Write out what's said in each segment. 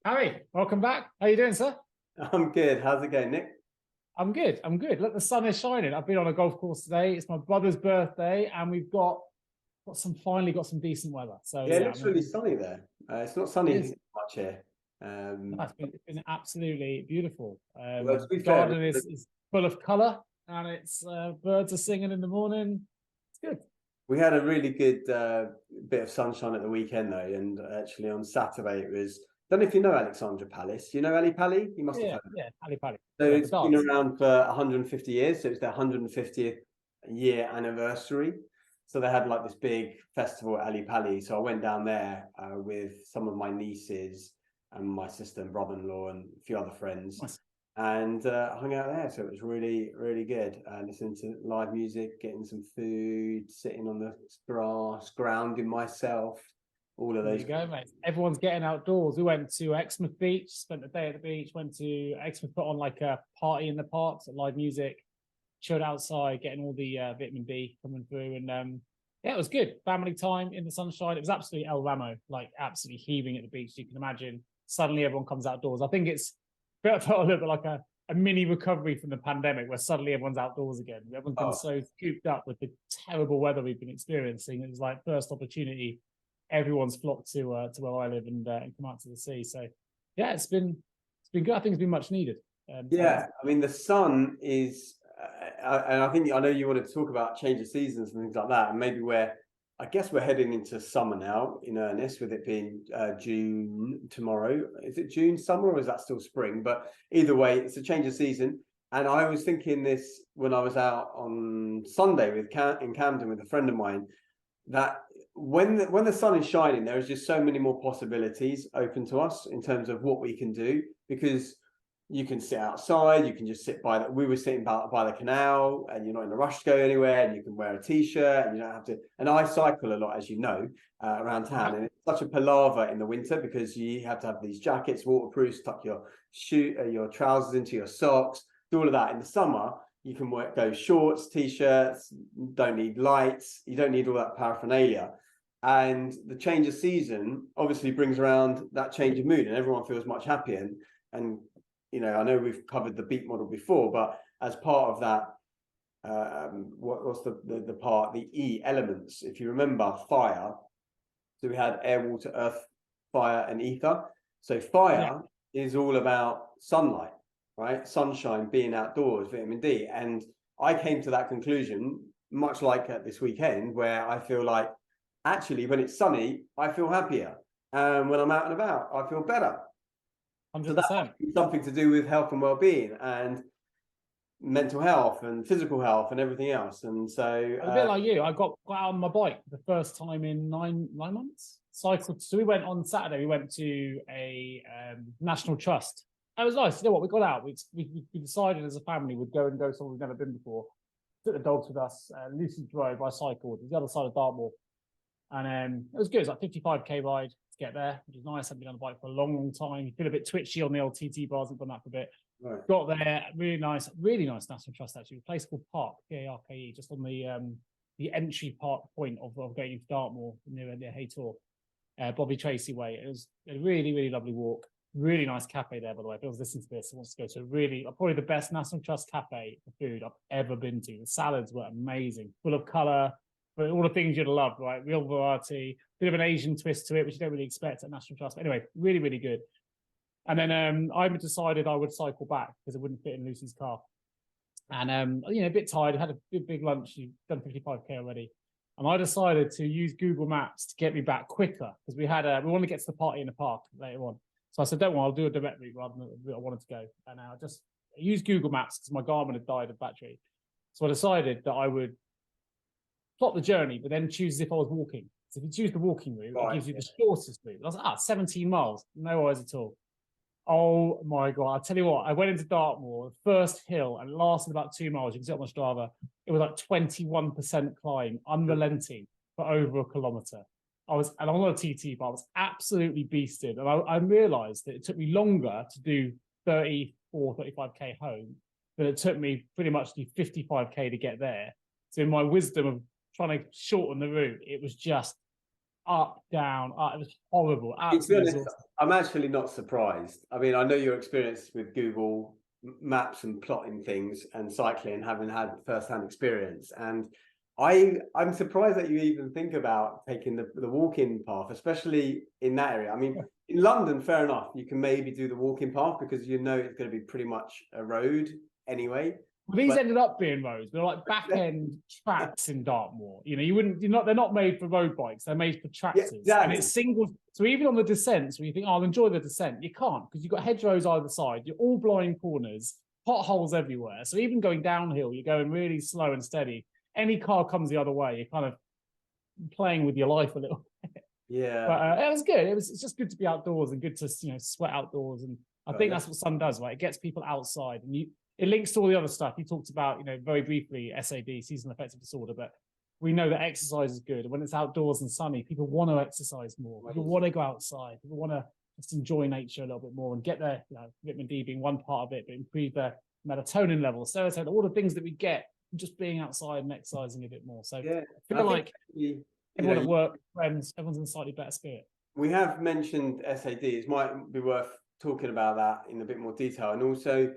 Harry, welcome back. How you doing, sir? I'm good. How's it going, Nick? I'm good. I'm good. Look, the sun is shining. I've been on a golf course today. It's my brother's birthday, and we've finally got some decent weather. So Yeah, it yeah, looks really sunny there. It's not it sunny is. much here. No, it's been absolutely beautiful. Well, to be The fair, garden is full of colour, and it's birds are singing in the morning. It's good. we had a really good bit of sunshine at the weekend, though. And actually, on Saturday, it was. Don't know if you know Alexandra Palace. You know Ali Pali? You must have Yeah, heard of it. yeah, paddy paddy. So Yeah, the it's been darts. around for 150 years. So it's their 150th year anniversary. So they had like this big festival at Ali Pali. So I went down there with some of my nieces and my sister and brother-in-law and a few other friends, Nice. and hung out there. So it was really, really good. Listening to live music, getting some food, sitting on the grass, grounding myself, all of There those. you go, mate. Everyone's getting outdoors. We went to Exmouth Beach, spent the day at the beach, went to Exmouth, put on like a party in the parks, live music, chilled outside, getting all the vitamin D coming through. And yeah, it was good. Family time in the sunshine. It was absolutely El Ramo, like absolutely heaving at the beach. You can imagine suddenly everyone comes outdoors. I think it's felt a little bit like a mini recovery from the pandemic where suddenly everyone's outdoors again. Everyone's been Oh, so cooped up with the terrible weather we've been experiencing. It was like first opportunity everyone's flocked to where I live and come out to the sea. So yeah, it's been good. I think it's been much needed. yeah, I mean the sun is, and I think I know you wanted to talk about change of seasons and things like that, and maybe I guess we're heading into summer now in earnest, with it being June tomorrow. Is it June summer or is that still spring? But either way, it's a change of season. And I was thinking this when I was out on Sunday in Camden with a friend of mine, that when the sun is shining, there is just so many more possibilities open to us in terms of what we can do, because you can sit outside, you can just sit we were sitting by the canal, and you're not in a rush to go anywhere, and you can wear a t-shirt, and you don't have to. And I cycle a lot, as you know, around town, and it's such a palaver in the winter because you have to have these jackets, waterproof, tuck your trousers into your socks, do all of that. In the summer, you can go shorts, t-shirts, don't need lights, you don't need all that paraphernalia. And the change of season obviously brings around that change of mood, and everyone feels much happier. And I know we've covered the beat model before, but as part of that, what's the part, the E elements, if you remember, fire. So we had air, water, earth, fire, and ether. So fire is all about sunlight, right? Sunshine, being outdoors, vitamin D. And I came to that conclusion, much like at this weekend, where I feel like actually when it's sunny, I feel happier. And when I'm out and about, I feel better. 100%. So that's something to do with health and well-being and mental health and physical health and everything else. And so A bit like you, I got out on my bike the first time in nine months. Cycled. So we went on Saturday. We went to a National Trust. It was nice. You know what? We got out. We decided as a family we'd go somewhere we've never been before. Took the dogs with us. Lucy drove. I cycled. It was the other side of Dartmoor, and it was good. It was like 55k ride to get there, which is nice. I've been on the bike for a long, long time. You feel a bit twitchy on the old TT bars. I've done that for a bit. right. Got there, really nice National Trust actually. A place called Park, Parke, just on the entry part point of going into Dartmoor near Haytor, Bobby Tracy way. It was a really, really lovely walk. Really nice cafe there, by the way. If I was listening to this, I want to go to probably the best National Trust cafe for food I've ever been to. The salads were amazing, full of colour, but all the things you'd love, right? Real variety, bit of an Asian twist to it, which you don't really expect at National Trust. But anyway, really, really good. And then I decided I would cycle back because it wouldn't fit in Lucy's car. And a bit tired, had a big lunch, you've done 55k already. And I decided to use Google Maps to get me back quicker because we want to get to the party in the park later on. So I said, don't worry, I'll do a direct route rather than the route I wanted to go. And I just used Google Maps because my Garmin had died of battery. So I decided that I would plot the journey, but then choose as if I was walking. So if you choose the walking route, it gives you the shortest route. I was like, 17 miles, no worries at all. Oh my God. I'll tell you what, I went into Dartmoor, first hill, and it lasted about 2 miles. You can see it on my Strava. It was like 21% climb, unrelenting for over a kilometre. I'm on a TT, but I was absolutely beasted. And I realised that it took me longer to do 34, 35k home than it took me pretty much to do 55k to get there. So in my wisdom of trying to shorten the route, it was just up, down, up. It was horrible. To be Absolutely honest, exhausting. I'm actually not surprised. I mean, I know your experience with Google Maps and plotting things and cycling, having had first-hand experience. And I'm surprised that you even think about taking the walking path, especially in that area. I mean, in London, fair enough, you can maybe do the walking path because you know it's going to be pretty much a road anyway. Well, these But ended up being roads. They're like back end tracks in Dartmoor. You know, they're not made for road bikes. They're made for tractors. yeah, exactly. And it's single. So even on the descents, where you think, oh, I'll enjoy the descent, you can't because you've got hedgerows either side. You're all blind corners, potholes everywhere. So even going downhill, you're going really slow and steady. Any car comes the other way, you're kind of playing with your life a little. Yeah. But it was good. It's just good to be outdoors and good to sweat outdoors. And I think that's what sun does, right? It gets people outside, and it links to all the other stuff you talked about. Very briefly, SAD, seasonal affective disorder, but we know that exercise is good. And when it's outdoors and sunny, people want to exercise more. People want to go outside. People want to just enjoy nature a little bit more and get their vitamin D being one part of it, but improve their melatonin levels, serotonin, all the things that we get from just being outside and exercising a bit more. So yeah, I feel like everyone at work, friends, everyone's in a slightly better spirit. We have mentioned SAD. It might be worth talking about that in a bit more detail, and also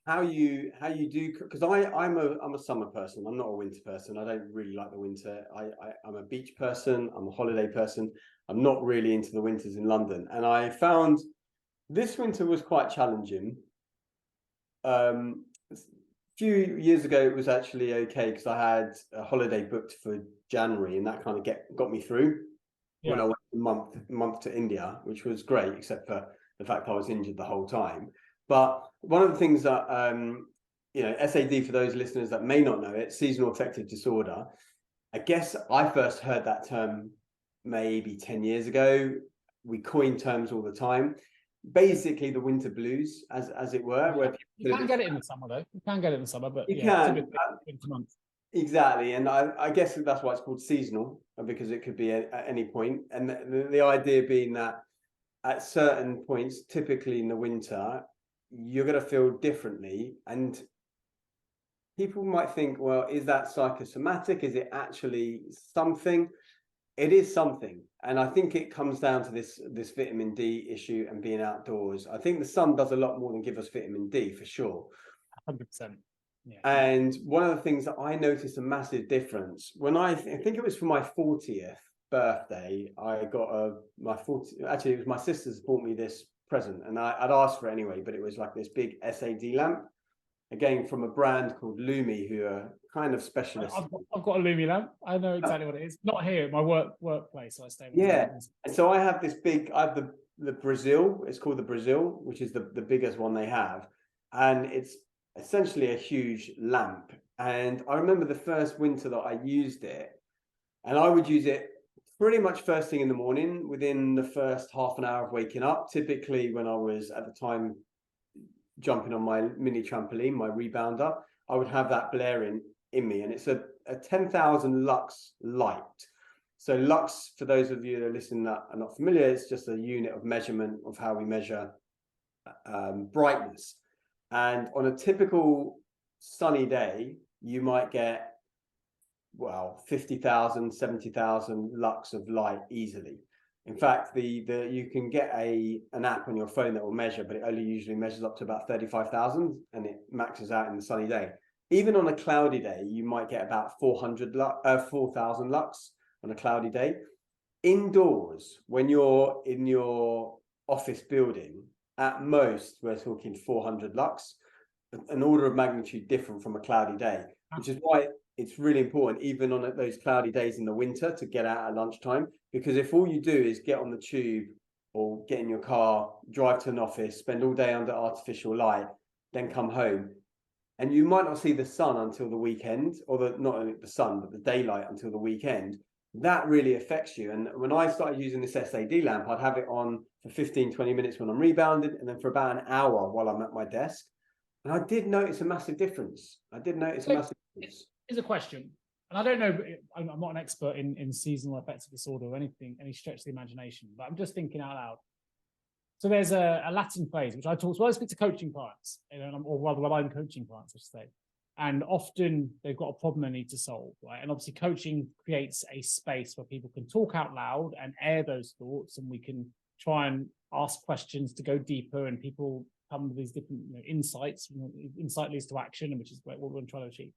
how you do, because I'm a summer person. I'm not a winter person. I don't really like the winter. I'm a beach person. I'm a holiday person. I'm not really into the winters in London, and I found this winter was quite challenging. A few years ago it was actually okay because I had a holiday booked for January, and that kind of got me through when I went a month to India, which was great, except for the fact I was injured the whole time. But one of the things that SAD, for those listeners that may not know it, seasonal affective disorder, I guess I first heard that term maybe 10 years ago. We coin terms all the time. Basically the winter blues, as it were. Where you can get it in the summer though. You can get it in the summer, but you can. Winter months. Exactly, and I guess that's why it's called seasonal, because it could be at any point. And the idea being that at certain points, typically in the winter, you're going to feel differently. And people might think, well, is that psychosomatic? Is it actually something? It is something. And I think it comes down to this vitamin D issue and being outdoors. I think the sun does a lot more than give us vitamin D, for sure. 100%. Yeah. And one of the things that I noticed a massive difference when I think it was for my 40th birthday, I got actually it was my sisters bought me this present, and I'd asked for it anyway, but it was like this big SAD lamp, again from a brand called Lumi, who are kind of specialists. I've got a Lumi lamp. I know exactly what it is. Not here at my workplace. So I stay with and so I have the Brazil. It's called the Brazil, which is the biggest one they have, and it's essentially a huge lamp. And I remember the first winter that I used it, and I would use it pretty much first thing in the morning, within the first half an hour of waking up. Typically when I was at the time jumping on my mini trampoline, my rebounder, I would have that blaring in me, and it's a 10,000 lux light. So lux, for those of you that are listening that are not familiar, it's just a unit of measurement of how we measure brightness. And on a typical sunny day, you might get, 50,000, 70,000 lux of light easily. In fact, you can get an app on your phone that will measure, but it only usually measures up to about 35,000, and it maxes out in the sunny day. Even on a cloudy day, you might get about 4,000 lux on a cloudy day. Indoors, when you're in your office building, at most, we're talking 400 lux, an order of magnitude different from a cloudy day, which is why it's really important, even on those cloudy days in the winter, to get out at lunchtime. Because if all you do is get on the tube or get in your car, drive to an office, spend all day under artificial light, then come home, and you might not see the sun until the weekend, or not only the sun, but the daylight until the weekend, that really affects you. And when I started using this SAD lamp, I'd have it on for 15, 20 minutes when I'm rebounded, and then for about an hour while I'm at my desk. And I did notice a massive difference. Here's a question, and I don't know, I'm not an expert in seasonal affective disorder or any stretch of the imagination, but I'm just thinking out loud. So there's a Latin phrase, which I speak to coaching clients, or rather, when I'm coaching clients, I should say. And often they've got a problem they need to solve, right? And obviously coaching creates a space where people can talk out loud and air those thoughts, and we can try and ask questions to go deeper, and people come with these different insights. Insight leads to action, which is what we're trying to achieve.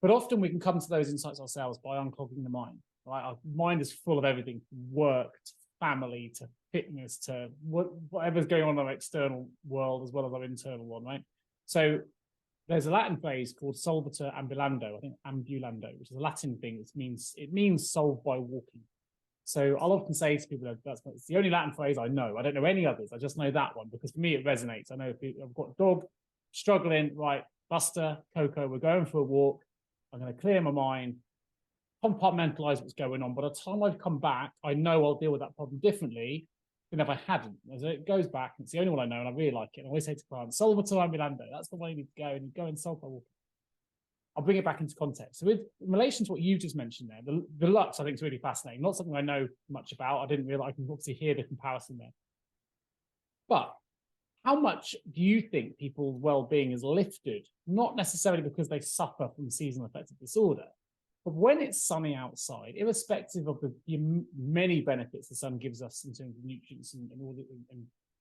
But often we can come to those insights ourselves by unclogging the mind, right? Our mind is full of everything, from work to family to fitness to whatever's going on in our external world as well as our internal one, right? So there's a Latin phrase called solvitur ambulando, I think ambulando, which is a Latin thing. It means solve by walking. So I'll often say to people that it's the only Latin phrase I know. I don't know any others. I just know that one because for me it resonates. I know if I've got a dog struggling, right, Buster, Coco, we're going for a walk. I'm going to clear my mind, compartmentalize what's going on. By the time I've come back, I know I'll deal with that problem differently than if I hadn't. As it goes back, and it's the only one I know, and I really like it. And I always say to clients, solvitur ambulando, that's the way you need to go, and you go and solve by walking. I'll bring it back into context. So in relation to what you just mentioned there, the Lux, I think, is really fascinating. Not something I know much about. I didn't realize I can obviously hear the comparison there. But how much do you think people's well-being is lifted, not necessarily because they suffer from seasonal affective disorder, but when it's sunny outside, irrespective of the many benefits the sun gives us in terms of nutrients and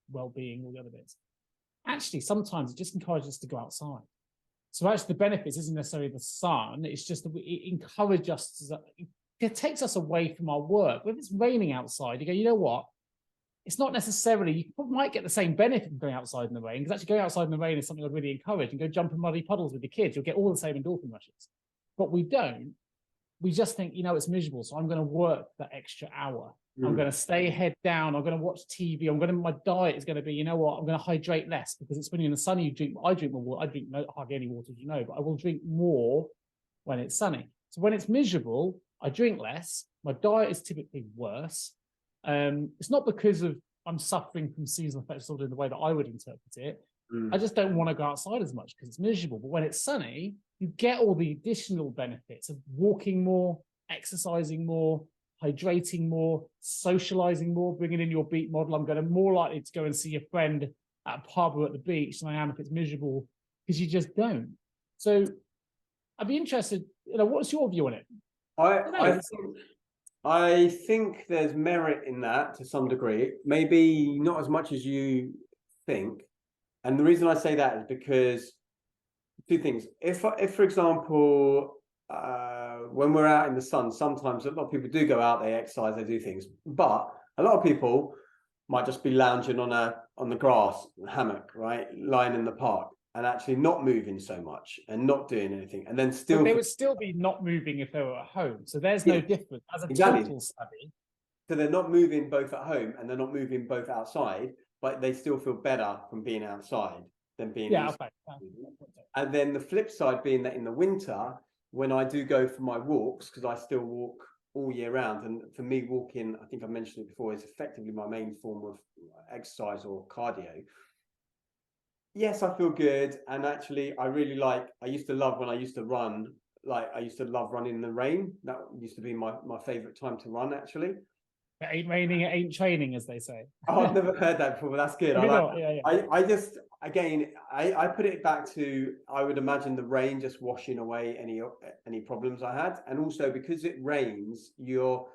well-being, all the other bits, actually, sometimes it just encourages us to go outside. So actually the benefits isn't necessarily the sun, it's just that it encourages us, it takes us away from our work. If it's raining outside, you go, you know what? It's not necessarily, you might get the same benefit from going outside in the rain, because actually going outside in the rain is something I'd really encourage, and go jump in muddy puddles with your kids. You'll get all the same endorphin rushes. But we don't. We just think, it's miserable, so I'm going to work that extra hour. I'm going to stay head down. I'm going to watch TV. my diet is going to be, I'm going to hydrate less, because it's when you're in the sun, I drink more water. I drink hardly any water, but I will drink more when it's sunny. So when it's miserable, I drink less. My diet is typically worse. It's not because of I'm suffering from seasonal affective disorder in the way that I would interpret it. I just don't want to go outside as much because it's miserable. But when it's sunny, you get all the additional benefits of walking more, exercising more, hydrating more, socializing more, bringing in your beat model. I'm going to more likely to go and see a friend at a pub or at the beach than I am if it's miserable, because you just don't. So I'd be interested, what's your view on it? I think there's merit in that to some degree, maybe not as much as you think. And the reason I say that is because two things. If for example, when we're out in the sun, sometimes a lot of people do go out, they exercise, they do things, but a lot of people might just be lounging on the grass, hammock, right, lying in the park, and actually not moving so much and not doing anything, and then still. But they would still be not moving if they were at home. So there's no difference as a total study. So they're not moving both at home and they're not moving both outside, but they still feel better from being outside than being inside. And then the flip side being that in the winter, when I do go for my walks, because I still walk all year round, and for me walking, I think I mentioned it before, is effectively my main form of exercise or cardio. Yes, I feel good. And actually, I used to love when I used to run, I used to love running in the rain. That used to be my favorite time to run, actually. It ain't raining, it ain't training, as they say. Oh, I've never heard that before, but that's good. I just, again, I put it back to, I would imagine the rain just washing away any problems I had. And also because it rains, you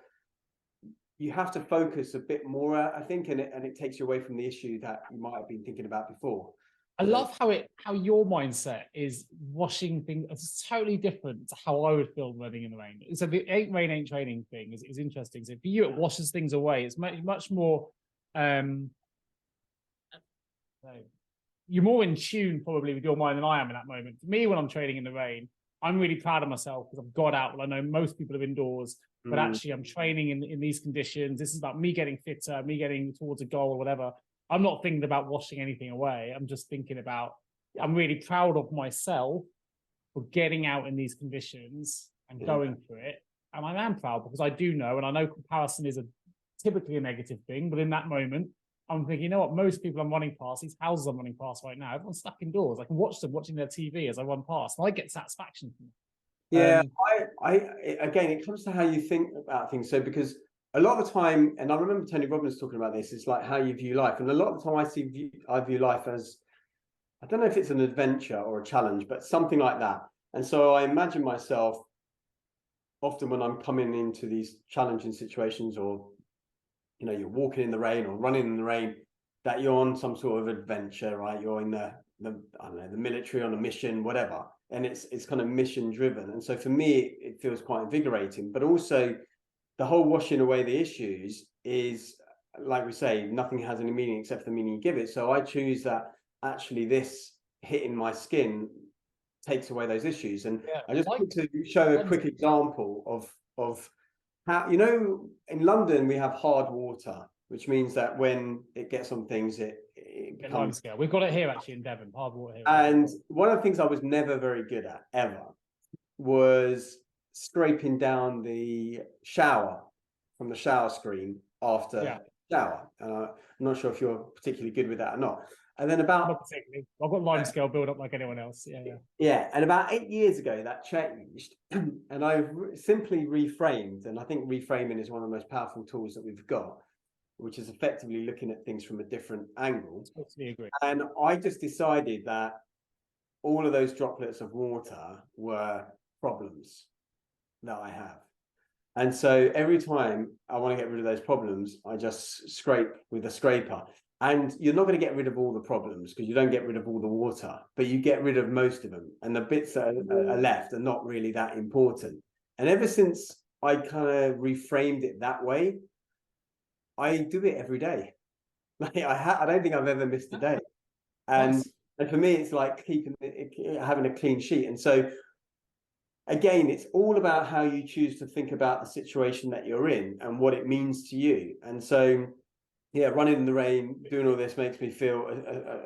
have to focus a bit more, I think, and it takes you away from the issue that you might have been thinking about before. I love how your mindset is washing things. It's totally different to how I would feel running in the rain. So the ain't rain, ain't training thing is interesting. So for you, it washes things away. It's much more, you're more in tune probably with your mind than I am in that moment. For me, when I'm training in the rain, I'm really proud of myself because I've got out. Well, I know most people are indoors, but actually I'm training in these conditions. This is about me getting fitter, me getting towards a goal or whatever. I'm not thinking about washing anything away. I'm just thinking about, I'm really proud of myself for getting out in these conditions and going for it. And I am proud because I do know, and I know comparison is typically a negative thing, but in that moment, I'm thinking, you know what, most people I'm running past, these houses I'm running past right now, everyone's stuck indoors. I can watch them watching their TV as I run past, and I get satisfaction from it. Yeah, again, it comes to how you think about things. So because a lot of the time, and I remember Tony Robbins talking about this, it's like how you view life. And a lot of the time I view life as I don't know if it's an adventure or a challenge, but something like that. And so I imagine myself often when I'm coming into these challenging situations, or you're walking in the rain or running in the rain, that you're on some sort of adventure, right? You're in the I don't know, the military, on a mission, whatever, and it's kind of mission driven. And so for me, it feels quite invigorating. But also, the whole washing away the issues is, like we say, nothing has any meaning except the meaning you give it. So I choose that actually this hitting my skin takes away those issues. And I just want to show a quick example of how, in London we have hard water, which means that when it gets on things, it becomes... Scale. We've got it here actually in Devon, hard water here. And one of the things I was never very good at ever was scraping down the shower from the shower screen after shower. And I'm not sure if you're particularly good with that or not. And then I've got lime scale build up like anyone else. Yeah. And about 8 years ago, that changed, and I simply reframed. And I think reframing is one of the most powerful tools that we've got, which is effectively looking at things from a different angle. Totally agree. And I just decided that all of those droplets of water were problems that I have. And so every time I want to get rid of those problems, I just scrape with a scraper. And you're not going to get rid of all the problems because you don't get rid of all the water, but you get rid of most of them. And the bits that are left are not really that important. And ever since I kind of reframed it that way, I do it every day. Like I don't think I've ever missed a day. And for me, it's like having a clean sheet. And so again, it's all about how you choose to think about the situation that you're in and what it means to you. And so, running in the rain, doing all this makes me feel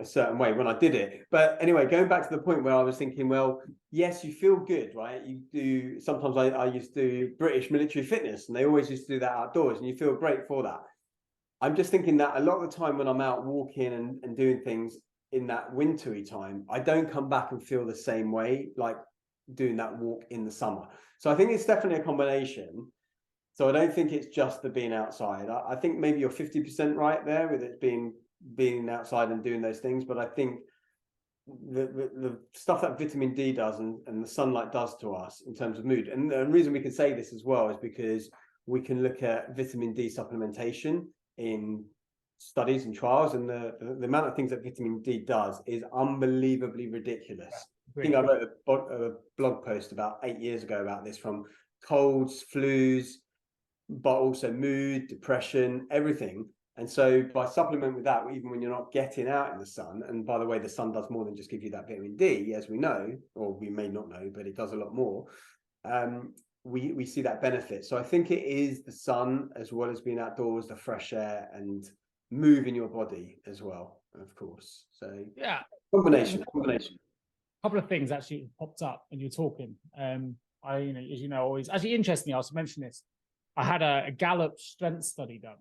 a certain way when I did it. But anyway, going back to the point where I was thinking, well, yes, you feel good, right? You do. Sometimes I used to do British military fitness, and they always used to do that outdoors, and you feel great for that. I'm just thinking that a lot of the time when I'm out walking and doing things in that wintry time, I don't come back and feel the same way like doing that walk in the summer. So I think it's definitely a combination. So I don't think it's just the being outside. I think maybe you're 50% right there with it being outside and doing those things. But I think the stuff that vitamin D does and the sunlight does to us in terms of mood. And the reason we can say this as well is because we can look at vitamin D supplementation in studies and trials, and the amount of things that vitamin D does is unbelievably ridiculous. I think I wrote a blog post about 8 years ago about this, from colds, flus, but also mood, depression, everything. And so by supplementing with that, even when you're not getting out in the sun, and by the way, the sun does more than just give you that vitamin D, as we know, or we may not know, but it does a lot more. We see that benefit. So I think it is the sun, as well as being outdoors, the fresh air, and moving your body as well, of course. So combination. A couple of things actually popped up when you were talking. As you know, always actually interestingly, I was mentioning this. I had a Gallup strength study done.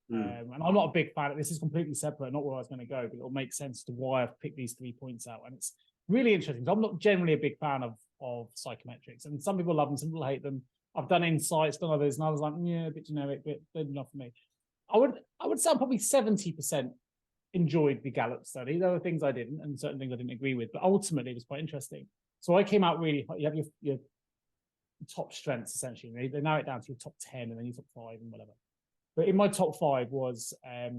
And I'm not a big fan of this. Is completely separate, not where I was going to go, but it'll make sense to why I've picked these 3 points out. And it's really interesting. I'm not generally a big fan of psychometrics, and some people love them, some people hate them. I've done insights, done others, and I was like, a bit generic, but good enough for me. I would say I'm probably 70% enjoyed the Gallup study. There were things I didn't, and certain things I didn't agree with, but ultimately it was quite interesting. So I came out really, you have your top strengths essentially. They narrow it down to your top 10 and then your top 5 and whatever. But in my top 5 was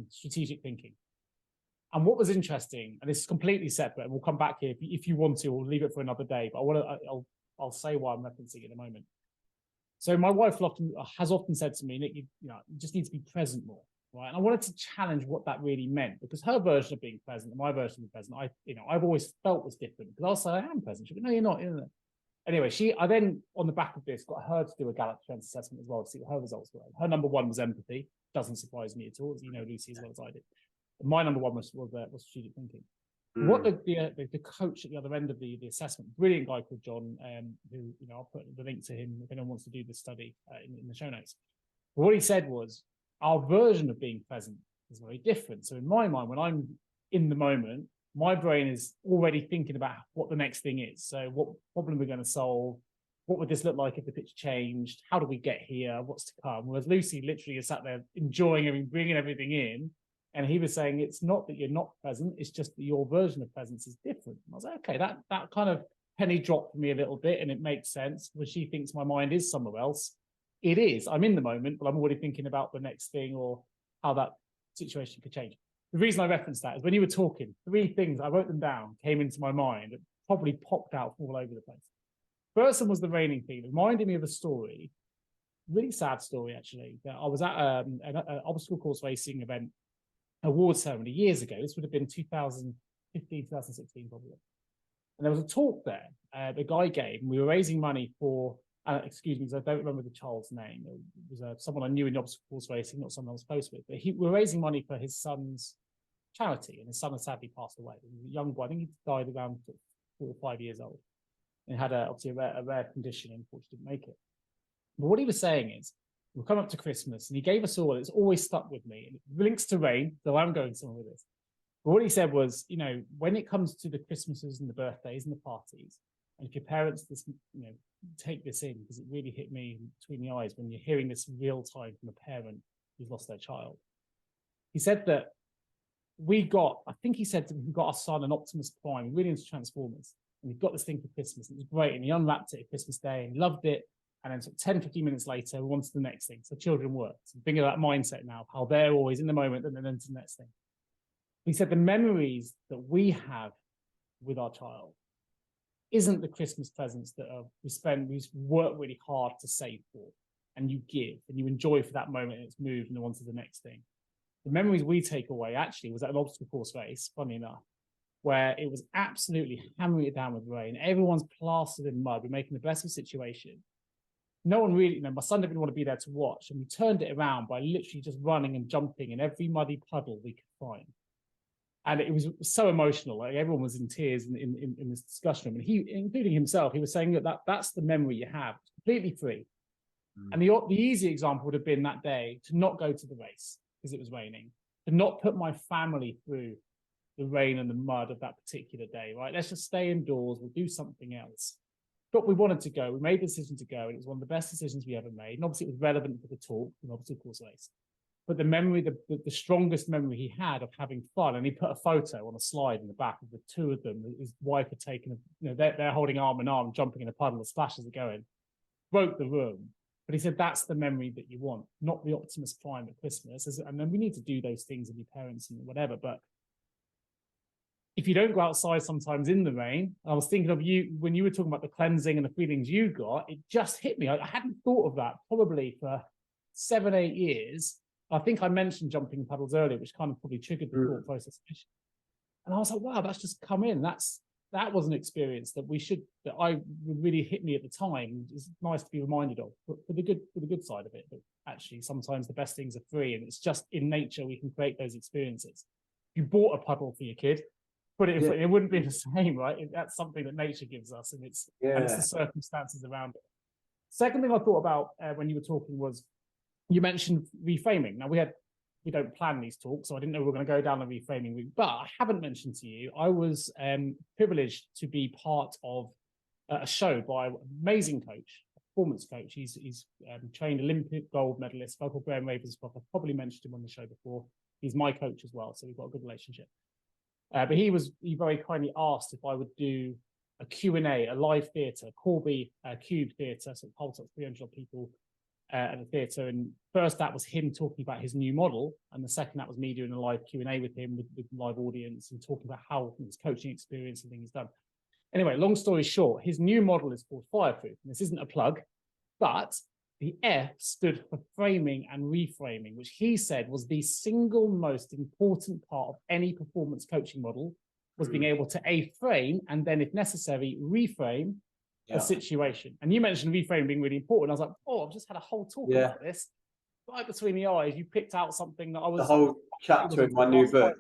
strategic thinking. And what was interesting, and this is completely separate, and we'll come back here if you want to, or leave it for another day, but I'll say why I'm referencing it in a moment. So my wife has often said to me, Nick, you just need to be present more, right? And I wanted to challenge what that really meant, because her version of being present and my version of being present, I've always felt was different. Because I'll say I am present. She'll be, no, you're not. Anyway, I then, on the back of this, got her to do a Gallup strengths assessment as well to see what her results were. Her number 1 was empathy. Doesn't surprise me at all, as you know, Lucy, as well as I did. My number 1 was strategic thinking. What the coach at the other end of the assessment, brilliant guy called John, who I'll put the link to him if anyone wants to do this study in the show notes. But what he said was, our version of being present is very different. So in my mind, when I'm in the moment, my brain is already thinking about what the next thing is. So what problem we're going to solve? What would this look like if the pitch changed? How do we get here? What's to come? Whereas Lucy literally is sat there enjoying everything, bringing everything in, And he was saying, it's not that you're not present, it's just that your version of presence is different. And I was like, okay, that kind of penny dropped for me a little bit, and it makes sense. When she thinks my mind is somewhere else, it is. I'm in the moment, but I'm already thinking about the next thing or how that situation could change. The reason I referenced that is when you were talking, 3 things, I wrote them down, came into my mind, that probably popped out from all over the place. First one was the raining thing. It reminded me of a story, really sad story, actually. That I was at an obstacle course racing event, award ceremony years ago. This would have been 2015, 2016, probably. And there was a talk there the guy gave, and we were raising money for, excuse me, because I don't remember the child's name. It was someone I knew in obstacle course racing, not someone I was close with. But we were raising money for his son's charity, and his son has sadly passed away. He was a young boy. I think he died around 4 or 5 years old. And had obviously a rare condition, and unfortunately didn't make it. But what he was saying is, we'll come up to Christmas, and he gave us all, it's always stuck with me, and it links to rain, so I'm going somewhere with this. But what he said was, you know, when it comes to the Christmases and the birthdays and the parties, and if your parents just, you know, take this in, because it really hit me between the eyes when you're hearing this real time from a parent who's lost their child. He said that we got our son an Optimus Prime, really into Transformers. And we got this thing for Christmas. And it was great. And he unwrapped it at Christmas Day and loved it. And then 10, 15 minutes later, we wanted the next thing. So children work. So think of that mindset now, how they're always in the moment and then into the next thing. He said the memories that we have with our child isn't the Christmas presents that we work really hard to save for, and you give and you enjoy for that moment, and it's moved and on to the next thing. The memories we take away actually was at an obstacle course race, funny enough, where it was absolutely hammering it down with rain. Everyone's plastered in mud. We're making the best of the situation. No one really, my son didn't want to be there to watch. And we turned it around by literally just running and jumping in every muddy puddle we could find. And it was so emotional. Like everyone was in tears in this discussion room. And he, including himself, he was saying that's the memory you have. It's completely free. And the easy example would have been that day to not go to the race because it was raining, to not put my family through the rain and the mud of that particular day, right? Let's just stay indoors. We'll do something else. But we wanted to go. We made the decision to go. And it was one of the best decisions we ever made. And obviously it was relevant for the talk and obviously course race. But the memory, the strongest memory he had of having fun, and he put a photo on a slide in the back of the 2 of them. His wife had taken, they're holding arm in arm, jumping in a puddle, the splashes are going, broke the room. But he said, that's the memory that you want, not the Optimus Prime at Christmas. And then we need to do those things with your parents and whatever. But if you don't go outside sometimes in the rain, I was thinking of you when you were talking about the cleansing and the feelings you got, it just hit me. I hadn't thought of that probably for 7, 8 years. I think I mentioned jumping in puddles earlier, which kind of probably triggered the thought process. And I was like, wow, that's just come in. That was an experience that really hit me at the time. It's nice to be reminded of, but for the good side of it. But actually, sometimes the best things are free, and it's just in nature we can create those experiences. You bought a puddle for your kid, put it in front, it wouldn't be the same, right? That's something that nature gives us, and it's the circumstances around it. Second thing I thought about when you were talking was you mentioned reframing. Now we don't plan these talks, so I didn't know we were going to go down the reframing route. But I haven't mentioned to you, I was privileged to be part of a show by an amazing coach, a performance coach. He's trained Olympic gold medalist, Graham Ravenscroft. I've probably mentioned him on the show before. He's my coach as well, so we've got a good relationship. But he very kindly asked if I would do a Q&A, a live theatre, Corby Cube Theatre, so it holds up 300 people at the theatre. And first that was him talking about his new model, and the second that was me doing a live Q&A with him with live audience and talking about how his coaching experience and things he's done. Anyway, long story short, his new model is called Fireproof. And this isn't a plug, but the F stood for framing and reframing, which he said was the single most important part of any performance coaching model, was being able to frame and then, if necessary, reframe a situation. And you mentioned reframing being really important. I was like, I've just had a whole talk about this. Right between the eyes, you picked out something that I was... The whole chapter in my new book.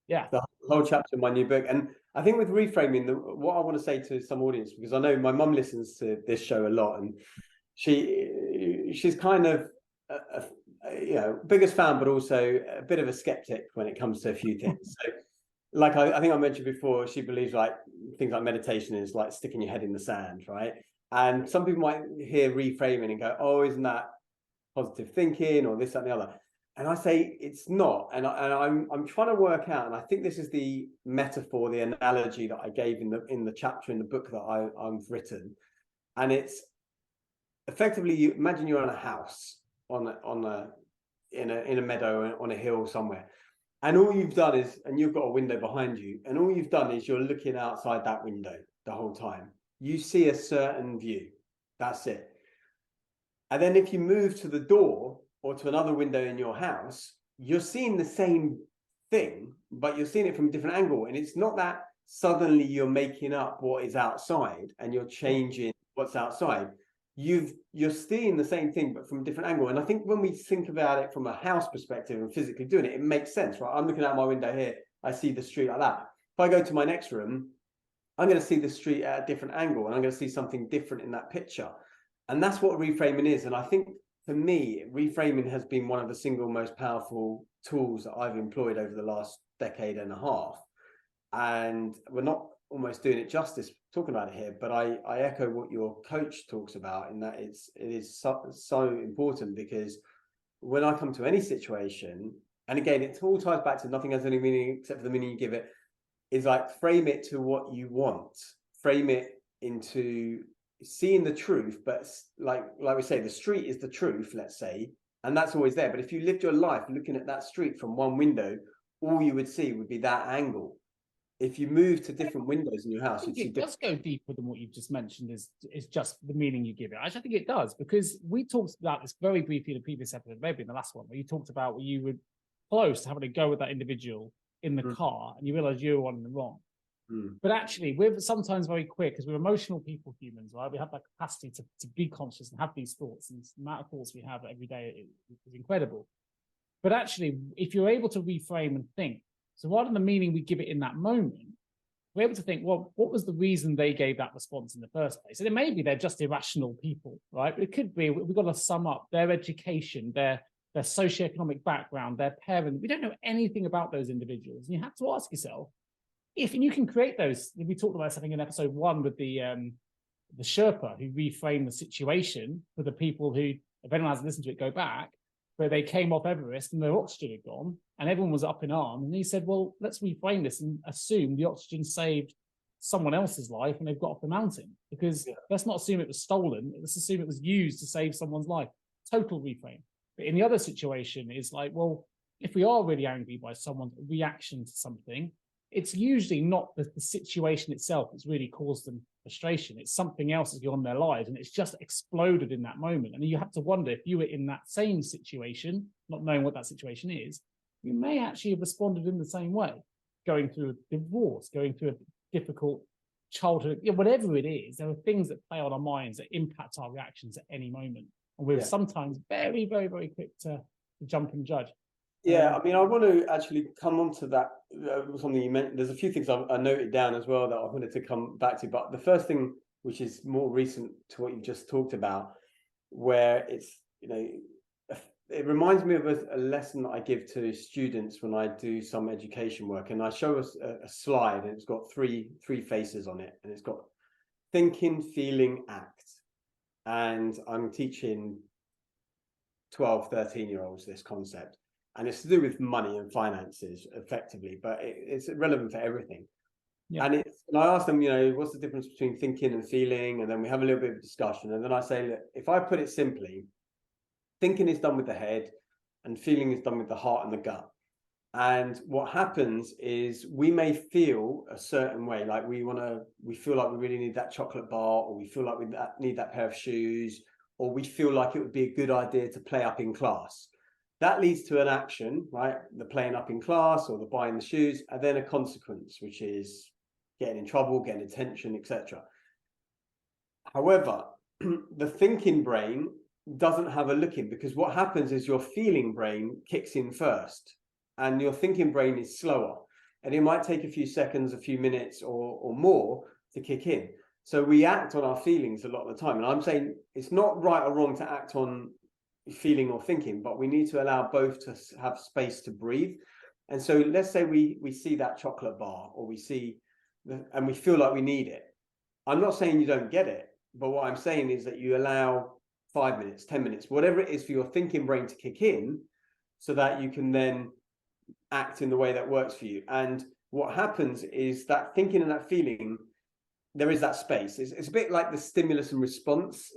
Yeah. The whole chapter in my new book. And I think with reframing, what I want to say to some audience, because I know my mum listens to this show a lot, and she's kind of biggest fan, but also a bit of a skeptic when it comes to a few things. So, like I think I mentioned before, she believes like things like meditation is like sticking your head in the sand, right? And some people might hear reframing and go, "Oh, isn't that positive thinking or this, that, and the other?" And I say it's not, and I'm trying to work out, and I think this is the metaphor, the analogy that I gave in the chapter in the book that I've written, and it's effectively, you imagine you're in a house in a meadow on a hill somewhere, and all you've done is, and you've got a window behind you, and all you've done is you're looking outside that window the whole time. You see a certain view, that's it. And then if you move to the door or to another window in your house, you're seeing the same thing, but you're seeing it from a different angle. And it's not that suddenly you're making up what is outside and you're changing what's outside. You're seeing the same thing, but from a different angle. And I think when we think about it from a house perspective and physically doing it, it makes sense, right? I'm looking out my window here, I see the street like that. If I go to my next room, I'm going to see the street at a different angle, and I'm going to see something different in that picture. And that's what reframing is. And I think for me, reframing has been one of the single most powerful tools that I've employed over the last decade and a half. And we're not almost doing it justice talking about it here, but I echo what your coach talks about, in that it is so important, because when I come to any situation, and again, it all ties back to nothing has any meaning except for the meaning you give it, is like frame it to what you want, frame it into seeing the truth. But like we say, the street is the truth, let's say, and that's always there. But if you lived your life looking at that street from one window, all you would see would be that angle. If you move to different windows in your house, you'd see it does go deeper than what you've just mentioned, is just the meaning you give it. Actually, I think it does, because we talked about this very briefly in the previous episode, maybe in the last one, where you talked about where you were close to having to go with that individual in the car, and you realize you were on the wrong. But actually, we're sometimes very quick, because we're emotional people, humans, right? We have that capacity to be conscious and have these thoughts, and the amount of thoughts we have every day is incredible. But actually, if you're able to reframe and think, so rather than the meaning we give it in that moment, we're able to think, well, what was the reason they gave that response in the first place? And it may be they're just irrational people, right? But it could be, we've got to sum up their education, their socioeconomic background, their parents. We don't know anything about those individuals. And you have to ask yourself, and you can create those. We talked about something in episode 1 with the Sherpa who reframed the situation for the people who, if anyone hasn't listened to it, go back, where they came off Everest and their oxygen had gone and everyone was up in arms. And he said, well, let's reframe this and assume the oxygen saved someone else's life and they've got off the mountain, because let's not assume it was stolen. Let's assume it was used to save someone's life. Total reframe. But in the other situation, it's like, well, if we are really angry by someone's reaction to something, it's usually not the situation itself that's really caused them frustration. It's something else that's gone on in their lives, and it's just exploded in that moment. And you have to wonder, if you were in that same situation, not knowing what that situation is, you may actually have responded in the same way, going through a divorce, going through a difficult childhood, whatever it is. There are things that play on our minds that impact our reactions at any moment. And we're sometimes very, very, very quick to jump and judge. Yeah, I mean, I want to actually come on to that, something you mentioned. There's a few things I noted down as well that I wanted to come back to. But the first thing, which is more recent to what you've just talked about, where it's, it reminds me of a lesson that I give to students when I do some education work. And I show us a slide, and it's got three faces on it. And it's got thinking, feeling, act. And I'm teaching 12, 13-year-olds this concept. And it's to do with money and finances, effectively, but it's relevant for everything. Yeah. And I ask them, what's the difference between thinking and feeling? And then we have a little bit of a discussion. And then I say, look, if I put it simply, thinking is done with the head and feeling is done with the heart and the gut. And what happens is we may feel a certain way, like we feel like we really need that chocolate bar, or we feel like we need that pair of shoes, or we feel like it would be a good idea to play up in class. That leads to an action, right? The playing up in class or the buying the shoes, and then a consequence, which is getting in trouble, getting attention, etc. However, the thinking brain doesn't have a look in, because what happens is your feeling brain kicks in first, and your thinking brain is slower, and it might take a few seconds, a few minutes or more to kick in. So we act on our feelings a lot of the time. And I'm saying it's not right or wrong to act on feeling or thinking, but we need to allow both to have space to breathe. And so let's say we see that chocolate bar, or we see and we feel like we need it. I'm not saying you don't get it, but what I'm saying is that you allow 5 minutes, 10 minutes, whatever it is for your thinking brain to kick in, so that you can then act in the way that works for you. And what happens is that thinking and that feeling, there is that space. It's a bit like the stimulus and response.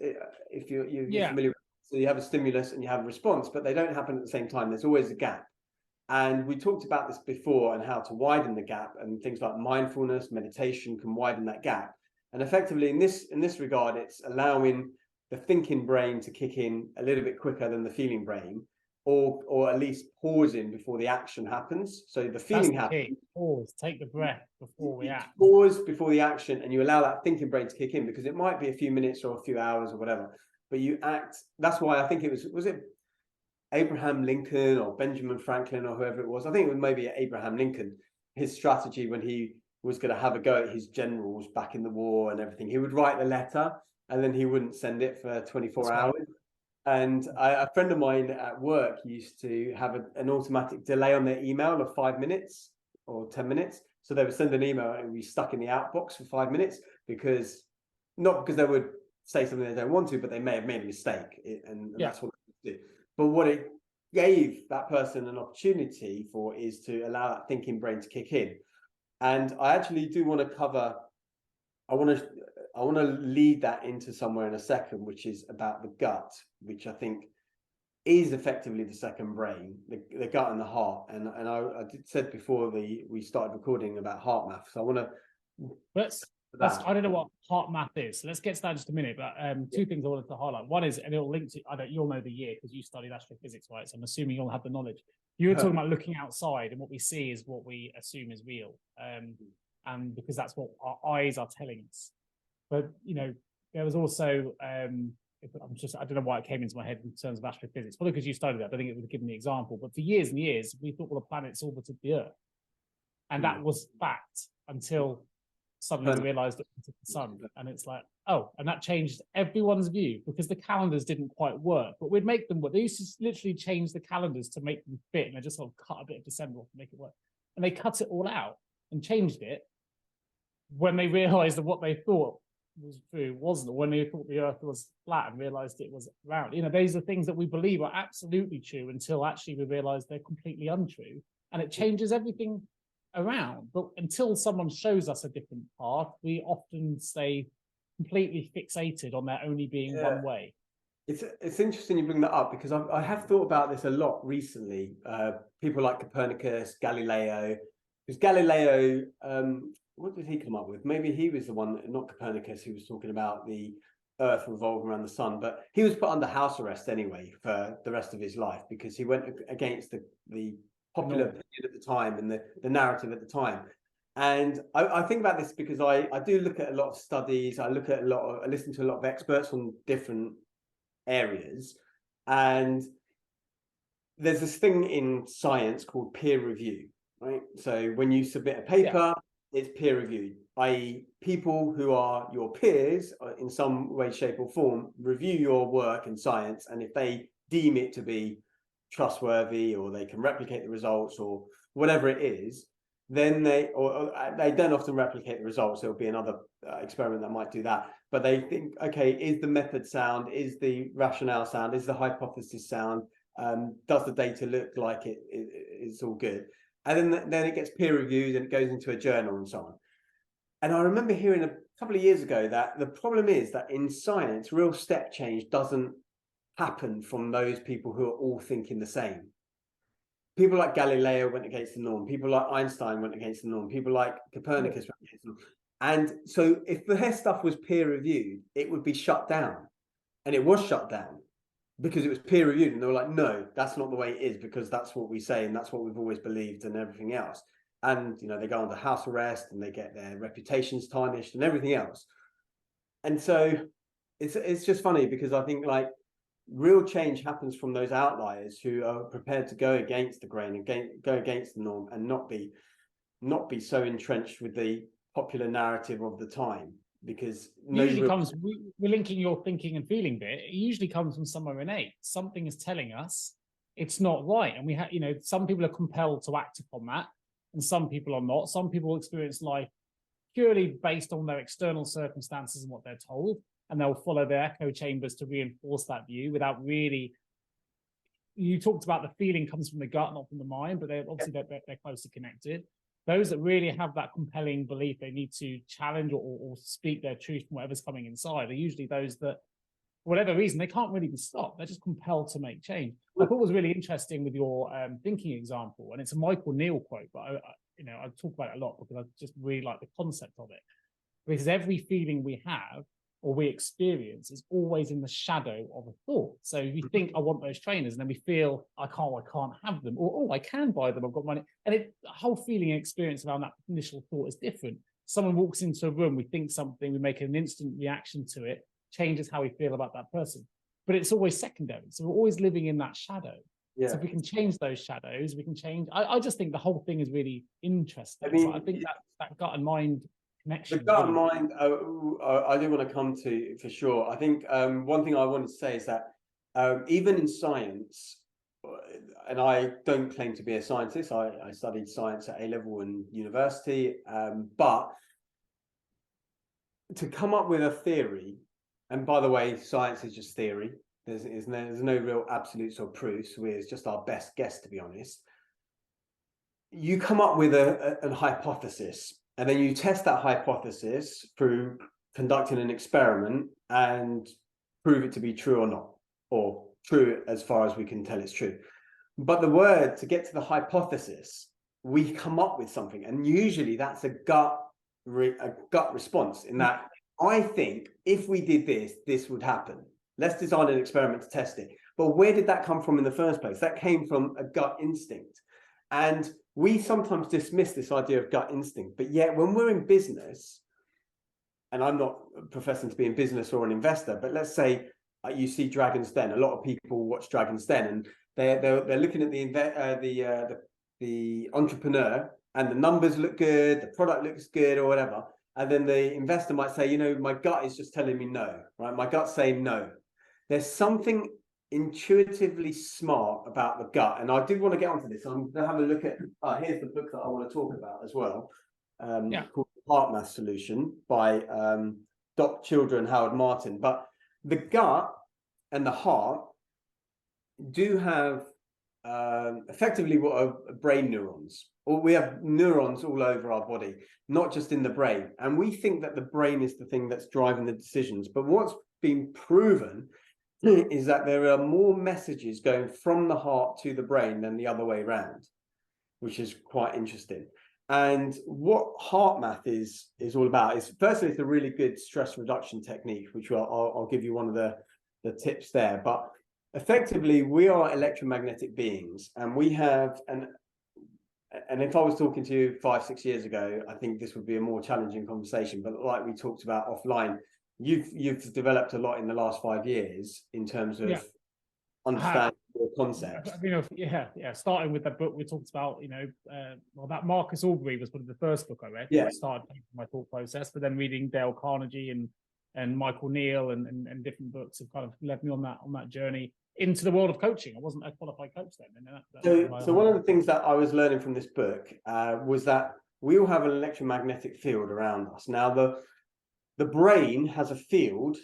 If you're familiar with, so you have a stimulus and you have a response, but they don't happen at the same time. There's always a gap. And we talked about this before and how to widen the gap, and things like mindfulness, meditation can widen that gap. And effectively in this regard, it's allowing the thinking brain to kick in a little bit quicker than the feeling brain, or at least pausing before the action happens. So the feeling happens. Pause, take the breath before we act. Pause before the action, and you allow that thinking brain to kick in, because it might be a few minutes or a few hours or whatever, but you act. That's why I think it was it Abraham Lincoln or Benjamin Franklin or whoever it was. I think it was maybe Abraham Lincoln. His strategy when he was going to have a go at his generals back in the war and everything, he would write the letter and then he wouldn't send it for 24 hours. And a friend of mine at work used to have an automatic delay on their email of 5 minutes or 10 minutes. So they would send an email and be stuck in the outbox for 5 minutes, because not because they would say something they don't want to, but they may have made a mistake, and that's what they do. But what it gave that person an opportunity for is to allow that thinking brain to kick in. And I actually do want to cover, I want to lead that into somewhere in a second, which is about the gut, which I think is effectively the second brain, the gut and the heart. And I said before we started recording about HeartMath. So I want to... I don't know what HeartMath is. So let's get to that in just a minute. But two things I wanted to highlight. One is, and it'll link to, you'll know the year because you studied astrophysics, right? So I'm assuming you'll have the knowledge. You were talking about looking outside, and what we see is what we assume is real. And because that's what our eyes are telling us. But, there was also, I don't know why it came into my head in terms of astrophysics. Probably because you studied that. I don't think it would have given the example. But for years and years, we thought, well, the planets orbited the Earth. And that was fact until suddenly we realized it was the sun. And it's like, oh, and that changed everyone's view, because the calendars didn't quite work. But we'd make them work. They used to literally change the calendars to make them fit. And they just sort of cut a bit of December off to make it work. And they cut it all out and changed it when they realized that what they thought was true wasn't, or when they thought the Earth was flat and realized it was round. These are things that we believe are absolutely true until actually we realize they're completely untrue, and it changes everything around. But until someone shows us a different path, we often stay completely fixated on there only being one way. It's interesting you bring that up, because I have thought about this a lot recently. People like Copernicus, Galileo, because Galileo, what did he come up with? Maybe he was the one, not Copernicus, who was talking about the Earth revolving around the sun, but he was put under house arrest anyway for the rest of his life, because he went against the popular opinion at the time and the narrative at the time. And I think about this because I do look at a lot of studies. I listen to a lot of experts on different areas, and there's this thing in science called peer review, right? So when you submit a paper, it's peer reviewed, i.e. people who are your peers in some way, shape or form review your work in science, and if they deem it to be trustworthy, or they can replicate the results or whatever it is, then they don't often replicate the results. There'll be another experiment that might do that, but they think, okay, is the method sound, is the rationale sound, is the hypothesis sound, does the data look like it's all good? And then it gets peer reviewed and it goes into a journal and so on. And I remember hearing a couple of years ago that the problem is that in science, real step change doesn't happen from those people who are all thinking the same. People like Galileo went against the norm. People like Einstein went against the norm. People like Copernicus went against the norm. And so if their stuff was peer reviewed, it would be shut down. And it was shut down because it was peer reviewed, and they were like, no, that's not the way it is, because that's what we say and that's what we've always believed and everything else. And they go under house arrest and they get their reputations tarnished and everything else. And so it's just funny, because I think like real change happens from those outliers who are prepared to go against the grain and go against the norm, and not be so entrenched with the popular narrative of the time. Because we're linking your thinking and feeling bit. It usually comes from somewhere innate. Something is telling us it's not right, and we have, some people are compelled to act upon that, and some people are not. Some people experience life purely based on their external circumstances and what they're told, and they'll follow their echo chambers to reinforce that view without really you talked about the feeling comes from the gut, not from the mind, but they're obviously they're closely connected. Those that really have that compelling belief they need to challenge or speak their truth from whatever's coming inside are usually those that, for whatever reason, they can't really be stopped. They're just compelled to make change. I thought was really interesting with your thinking example, and it's a Michael Neal quote, but I talk about it a lot because I just really like the concept of it. Because every feeling we have or we experience is always in the shadow of a thought. So if you think, I want those trainers, and then we feel, I can't have them, or, oh, I can buy them, I've got money. And the whole feeling and experience around that initial thought is different. Someone walks into a room, we think something, we make an instant reaction to it, changes how we feel about that person. But it's always secondary. So we're always living in that shadow. Yeah. So if we can change those shadows, we can change. I just think the whole thing is really interesting. I mean, so I think that gut and mind connection. The gut and mind, I do want to come to for sure. I think one thing I wanted to say is that even in science, and I don't claim to be a scientist, I studied science at A-level in university, but to come up with a theory, and by the way, science is just theory. There's no real absolutes or proofs. It's just our best guess, to be honest. You come up with a hypothesis, and then you test that hypothesis through conducting an experiment and prove it to be true or not, or true as far as we can tell it's true. But the word to get to the hypothesis, we come up with something, and usually that's a gut response. In that, I think if we did this, this would happen. Let's design an experiment to test it. But where did that come from in the first place? That came from a gut instinct. And we sometimes dismiss this idea of gut instinct, but yet when we're in business, and I'm not professing to be in business or an investor, but let's say you see Dragon's Den. A lot of people watch Dragon's Den, and they're looking at the entrepreneur, and the numbers look good, the product looks good, or whatever. And then the investor might say, my gut is just telling me no, right? My gut's saying no. There's something intuitively smart about the gut, and I did want to get onto this. I'm going to have a look at here's the book that I want to talk about as well, called HeartMath Solution by Dr. Childre and Howard Martin. But the gut and the heart do have effectively what are brain neurons, or we have neurons all over our body, not just in the brain, and we think that the brain is the thing that's driving the decisions. But what's been proven is that there are more messages going from the heart to the brain than the other way around, which is quite interesting. And what HeartMath is all about is, firstly, it's a really good stress reduction technique, which I'll give you one of the tips there. But effectively, we are electromagnetic beings, and we have and if I was talking to you 5-6 years ago, I think this would be a more challenging conversation. But like we talked about offline, you've developed a lot in the last 5 years in terms of understanding your concepts. Starting with that book we talked about, that Marcus Aubrey was probably the first book I read. Yeah. I started my thought process, but then reading Dale Carnegie and Michael Neal and different books have kind of led me on that journey into the world of coaching. I wasn't a qualified coach then. So one of the things that I was learning from this book was that we all have an electromagnetic field around us. Now, the brain has a field.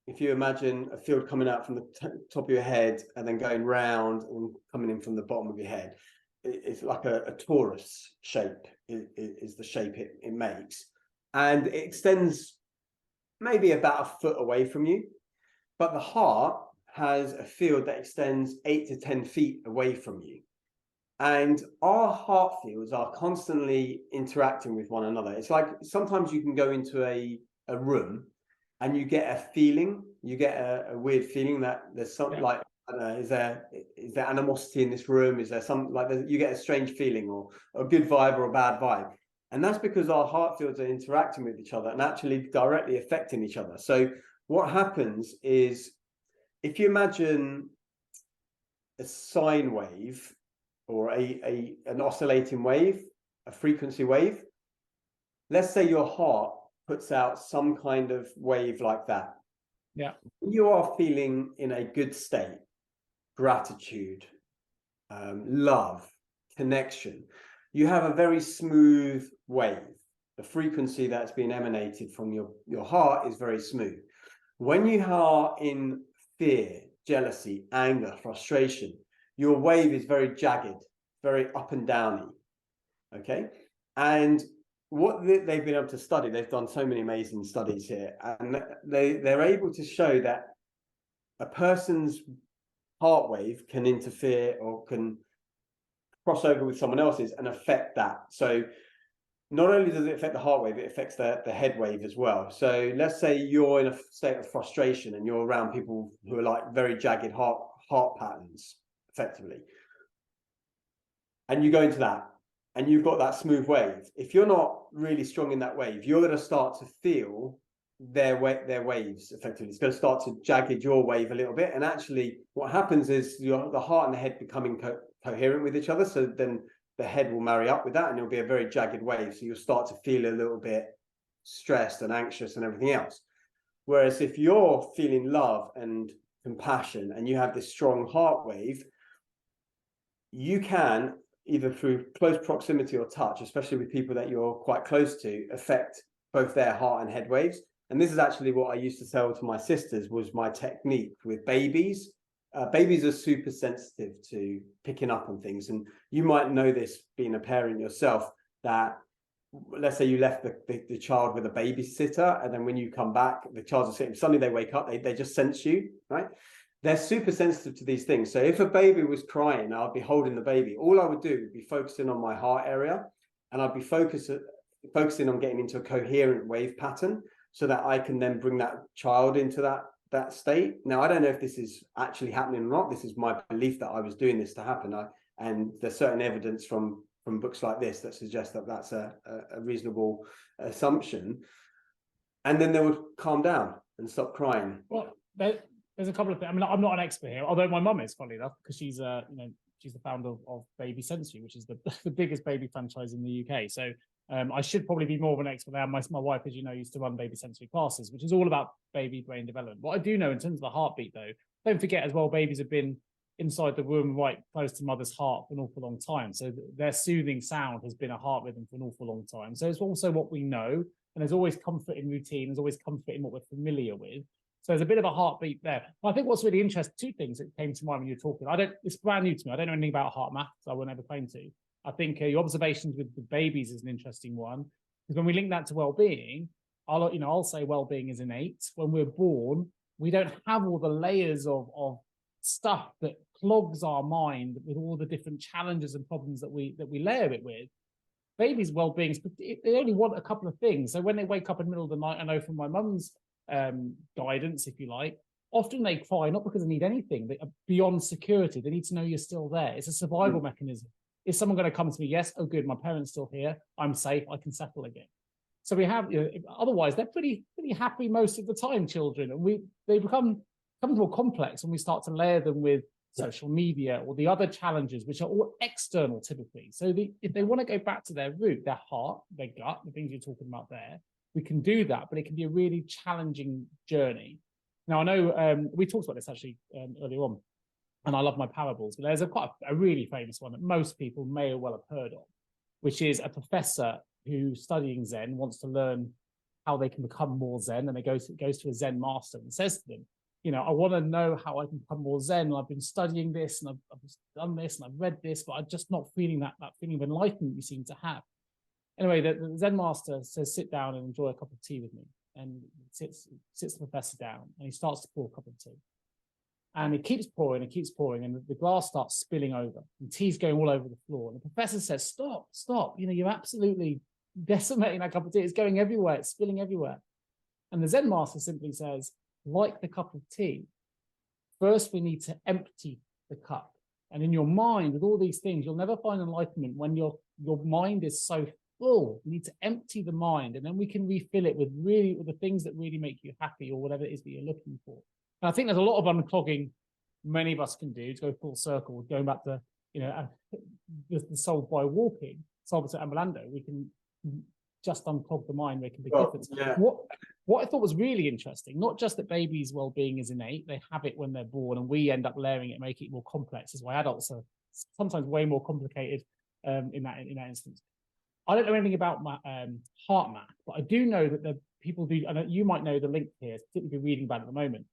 If you imagine a field coming out from the top of your head and then going round and coming in from the bottom of your head, it's like a torus shape is the shape it makes. And it extends maybe about a foot away from you. But the heart has a field that extends 8 to 10 feet away from you. And our heart fields are constantly interacting with one another. It's like sometimes you can go into a room and you get a feeling, you get a weird feeling that there's something like, I don't know, is there animosity in this room? Is there something like that? You get a strange feeling, or a good vibe or a bad vibe. And that's because our heart fields are interacting with each other and actually directly affecting each other. So what happens is, if you imagine a sine wave or an oscillating wave, a frequency wave, let's say your heart puts out some kind of wave like that. Yeah. When you are feeling in a good state, gratitude, love, connection, you have a very smooth wave. The frequency that's being emanated from your heart is very smooth. When you are in fear, jealousy, anger, frustration, your wave is very jagged, very up and downy. Okay. And what they've been able to study, they've done so many amazing studies here, and they're able to show that a person's heart wave can interfere or can cross over with someone else's and affect that. So not only does it affect the heart wave, it affects the head wave as well. So let's say you're in a state of frustration and you're around people who are like very jagged heart patterns, effectively, and you go into that and you've got that smooth wave. If you're not really strong in that wave, you're going to start to feel their waves effectively. It's going to start to jagged your wave a little bit, and actually what happens is the heart and the head becoming coherent with each other, so then the head will marry up with that and it'll be a very jagged wave, so you'll start to feel a little bit stressed and anxious and everything else. Whereas if you're feeling love and compassion and you have this strong heart wave, you can, either through close proximity or touch, especially with people that you're quite close to, affect both their heart and head waves. And this is actually what I used to tell to my sisters was my technique with babies. Babies are super sensitive to picking up on things. And you might know this being a parent yourself, that let's say you left the child with a babysitter, and then when you come back, the child's sitting, suddenly they wake up, they just sense you, right? They're super sensitive to these things. So if a baby was crying, I'd be holding the baby. All I would do would be focusing on my heart area, and I'd be focusing on getting into a coherent wave pattern so that I can then bring that child into that state. Now, I don't know if this is actually happening or not. This is my belief that I was doing this to happen. And there's certain evidence from books like this that suggest that that's a reasonable assumption. And then they would calm down and stop crying. Well, there's a couple of things. I mean, I'm not an expert here, although my mum is, funny enough, because she's she's the founder of Baby Sensory, which is the biggest baby franchise in the UK. So I should probably be more of an expert there. My wife, as you know, used to run Baby Sensory classes, which is all about baby brain development. What I do know in terms of the heartbeat, though, don't forget as well, babies have been inside the womb right close to mother's heart for an awful long time. So their soothing sound has been a heart rhythm for an awful long time. So it's also what we know. And there's always comfort in routine. There's always comfort in what we're familiar with. So there's a bit of a heartbeat there. But I think what's really interesting, two things that came to mind when you were talking. It's brand new to me. I don't know anything about HeartMath, so I won't ever claim to. I think your observations with the babies is an interesting one, because when we link that to well-being, I'll say well-being is innate. When we're born, we don't have all the layers of stuff that clogs our mind with all the different challenges and problems that we layer it with. Babies' well-being, they only want a couple of things. So when they wake up in the middle of the night, I know from my mum's guidance, if you like, often they cry not because they need anything beyond security. They need to know you're still there. It's a survival mechanism. Is someone going to come to me? Yes. Oh, good. My parents still here. I'm safe. I can settle again. So we have, otherwise they're pretty happy most of the time, children, and they become more complex when we start to layer them with social media or the other challenges, which are all external typically. So if they want to go back to their root, their heart, their gut, the things you're talking about there, we can do that, but it can be a really challenging journey. Now, I know we talked about this actually earlier on, and I love my parables, but there's a really famous one that most people may well have heard of, which is a professor who's studying Zen, wants to learn how they can become more Zen, and goes to a Zen master and says to them, I want to know how I can become more Zen, and I've been studying this, and I've done this, and I've read this, but I'm just not feeling that feeling of enlightenment you seem to have. Anyway, the Zen master says, sit down and enjoy a cup of tea with me. And sits the professor down, and he starts to pour a cup of tea. And he keeps pouring and the glass starts spilling over, and tea's going all over the floor. And the professor says, stop, you're absolutely decimating that cup of tea. It's going everywhere, it's spilling everywhere. And the Zen master simply says, like the cup of tea, first we need to empty the cup. And in your mind, with all these things, you'll never find enlightenment when your mind is so full. You need to empty the mind, and then we can refill it with the things that really make you happy, or whatever it is that you're looking for. And I think there's a lot of unclogging many of us can do to go full circle, going back to the solve by walking, solve it ambulando. We can just unclog the mind, make a big difference. Yeah. What I thought was really interesting, not just that babies' well-being is innate, they have it when they're born, and we end up layering it, make it more complex. Is why adults are sometimes way more complicated in that instance. I don't know anything about my HeartMath, but I do know that the people do, and you might know the link here, typically reading about it at the moment.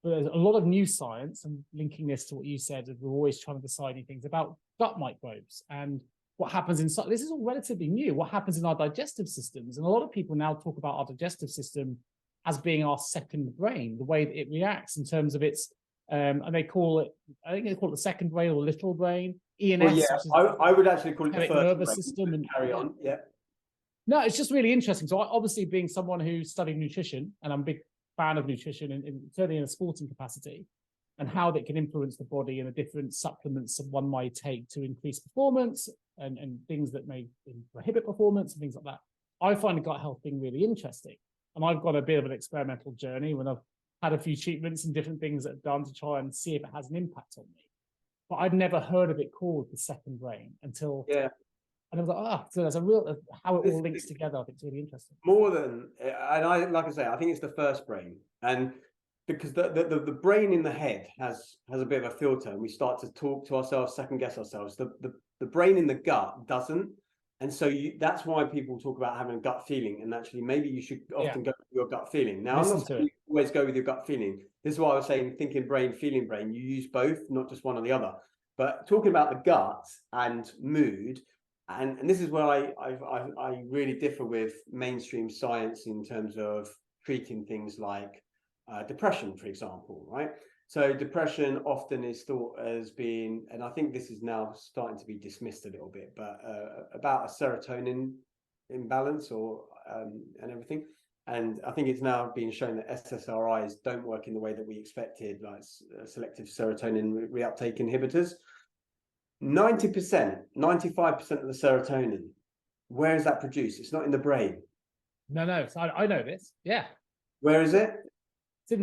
But there's a lot of new science, and linking this to what you said, we're always trying to decide things about gut microbes and what happens inside. This is all relatively new. What happens in our digestive systems, and a lot of people now talk about our digestive system as being our second brain, the way that it reacts in terms of its, and they call it, I think they call it the second brain or little brain. ENS. Well, yeah, I would actually call it the first nervous brain. system. And carry on, yeah. No, it's just really interesting. So, obviously, being someone who studied nutrition, and I'm a big fan of nutrition, and certainly in a sporting capacity, and how that can influence the body and the different supplements that one might take to increase performance and things that may prohibit performance and things like that. I find the gut health thing really interesting. And I've got a bit of an experimental journey when I've had a few treatments and different things that I've done to try and see if it has an impact on me. But I'd never heard of it called the second brain until, and I was like, so there's a real, how it all links together. I think it's really interesting. More than, and like I say, I think it's the first brain. And because the brain in the head has a bit of a filter, and we start to talk to ourselves, second guess ourselves. The brain in the gut doesn't. And so that's why people talk about having a gut feeling. And actually, maybe you should often go with your gut feeling. Now, I'm not saying you always go with your gut feeling. This is why I was saying thinking brain, feeling brain. You use both, not just one or the other. But talking about the gut and mood, and this is where I really differ with mainstream science in terms of treating things like depression, for example, right? So depression often is thought as being, and I think this is now starting to be dismissed a little bit, but about a serotonin imbalance or and everything. And I think it's now being shown that SSRIs don't work in the way that we expected, like selective serotonin reuptake inhibitors. 90%, 95% of the serotonin, where is that produced? It's not in the brain. No. So I know this. Yeah. Where is it?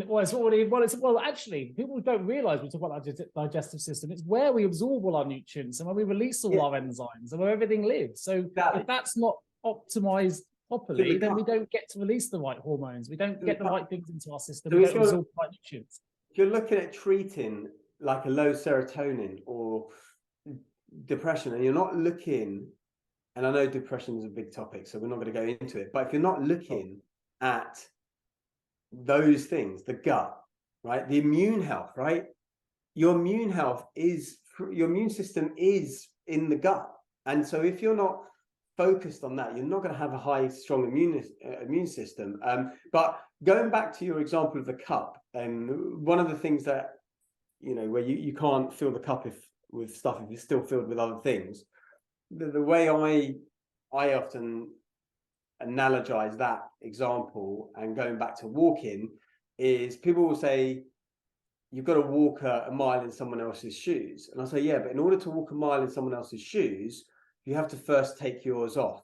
Well, actually, people don't realize we talk about our digestive system. It's where we absorb all our nutrients and where we release all our enzymes and where everything lives. So if that's not optimized properly, then we don't get to release the right hormones. We don't get the right things into our system. We don't absorb the right nutrients. If you're looking at treating like a low serotonin or depression, and you're not looking, and I know depression is a big topic, so we're not going to go into it, but if you're not looking at those things, the gut, right, the immune health, right, your immune system is in the gut. And so if you're not focused on that, you're not going to have a strong immune system. But going back to your example of the cup, one of the things that, where you can't fill the cup with stuff if it's still filled with other things, the way I often analogize that example, and going back to walking, is people will say you've got to walk a mile in someone else's shoes, and I say, yeah, but in order to walk a mile in someone else's shoes, you have to first take yours off.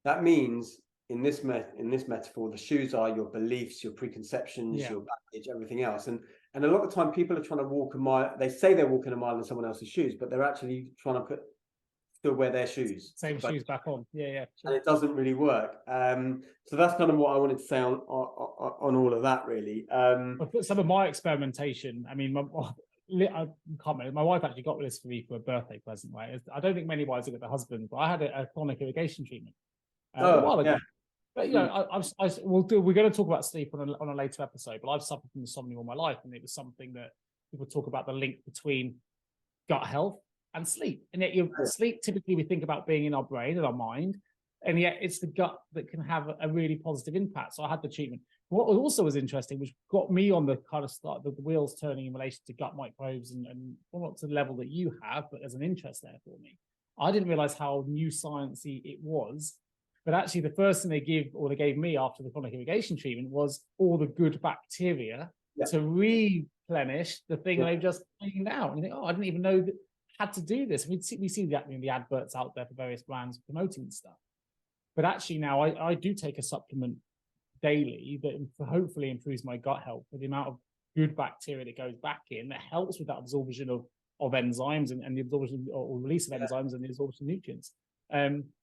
That means in this metaphor, the shoes are your beliefs, your preconceptions, your baggage, everything else. And a lot of the time people are trying to walk a mile, they say they're walking a mile in someone else's shoes, but they're actually trying to still wear their shoes. Same shoes back on. Yeah. Sure. And it doesn't really work. So that's kind of what I wanted to say on all of that, really. Some of my experimentation, I mean, I can't remember. My wife actually got this for me for a birthday present, right? I don't think many wives get their husband, but I had a chronic irrigation treatment a while ago. Yeah. But we're going to talk about sleep on a later episode, but I've suffered from insomnia all my life, and it was something that people talk about, the link between gut health and sleep. And yet sleep, typically we think about being in our brain and our mind, and yet it's the gut that can have a really positive impact. So I had the treatment. What also was interesting, which got me on the kind of start, the wheels turning in relation to gut microbes, and well, not to the level that you have, but there's an interest there for me. I didn't realize how new sciencey it was. But actually, the first thing they gave me after the chronic irrigation treatment was all the good bacteria to replenish the thing they've just cleaned out. And you think, I didn't even know that I had to do this. We see that in the adverts out there for various brands promoting stuff. But actually now I do take a supplement daily that hopefully improves my gut health with the amount of good bacteria that goes back in, that helps with that absorption of enzymes and the absorption or release of enzymes and the absorption of nutrients.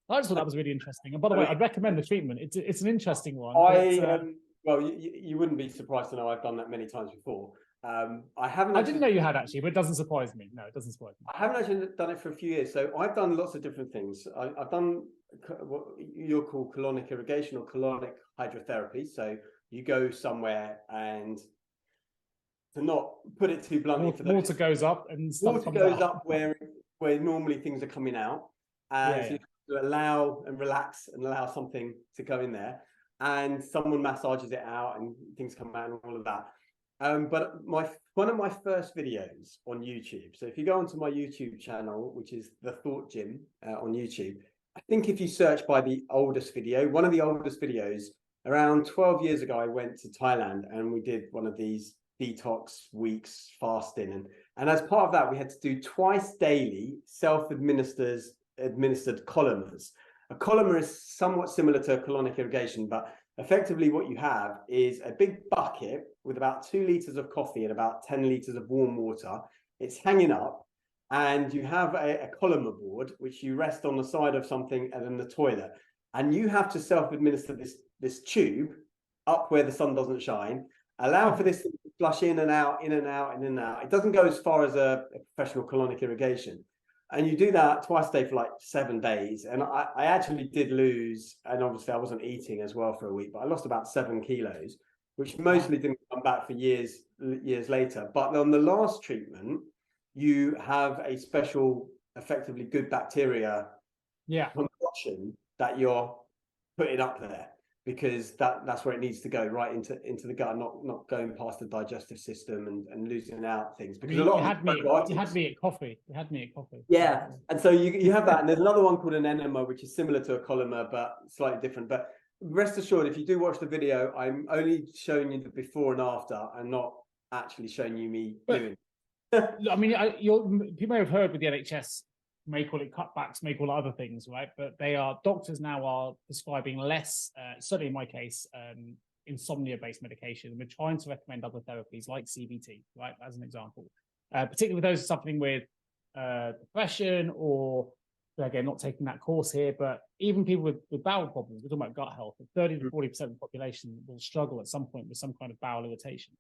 I just thought that was really interesting. And by the way, I'd recommend the treatment. It's an interesting one. Well, you wouldn't be surprised to know I've done that many times before. I didn't know you had actually, but it doesn't surprise me. No, it doesn't surprise me. I haven't actually done it for a few years. So I've done lots of different things. I've done what you'll call colonic irrigation or colonic hydrotherapy. So you go somewhere and to not put it too bluntly, for those, water goes up and stuff water comes goes out. up where normally things are coming out, and so you have to allow and relax and allow something to go in there, and someone massages it out and things come out and all of that. But one of my first videos on YouTube, so if you go onto my YouTube channel, which is The Thought Gym on YouTube, I think if you search by the oldest video, one of the oldest videos, around 12 years ago, I went to Thailand and we did one of these detox weeks fasting. And as part of that, we had to do twice daily self-administered colymers. A colymer is somewhat similar to a colonic irrigation, but effectively what you have is a big bucket with about 2 liters of coffee and about 10 liters of warm water. It's hanging up, and you have a colymer board, which you rest on the side of something and in the toilet. And you have to self-administer this tube up where the sun doesn't shine, allow for this to flush in and out, in and out, in and out. It doesn't go as far as a professional colonic irrigation. And you do that twice a day for like 7 days. And I actually did lose, and obviously I wasn't eating as well for a week, but I lost about 7 kilos, which mostly didn't come back for years later. But on the last treatment, you have a special, effectively good bacteria concoction that you're putting up there, because that's where it needs to go, right into the gut, not going past the digestive system and losing out things. Because you had me at coffee. You had me at coffee. Yeah, and so you have that, and there's another one called an enema, which is similar to a colymer but slightly different. But rest assured, if you do watch the video, I'm only showing you the before and after. I'm not actually showing you me doing. I mean, you may have heard with the NHS, may call it cutbacks, may call it other things, right? But doctors now are prescribing less, certainly in my case, insomnia-based medication. We're trying to recommend other therapies like CBT, right, as an example, particularly with those suffering with depression, or, again, not taking that course here, but even people with bowel problems. We're talking about gut health. 30 to 40% of the population will struggle at some point with some kind of bowel irritation.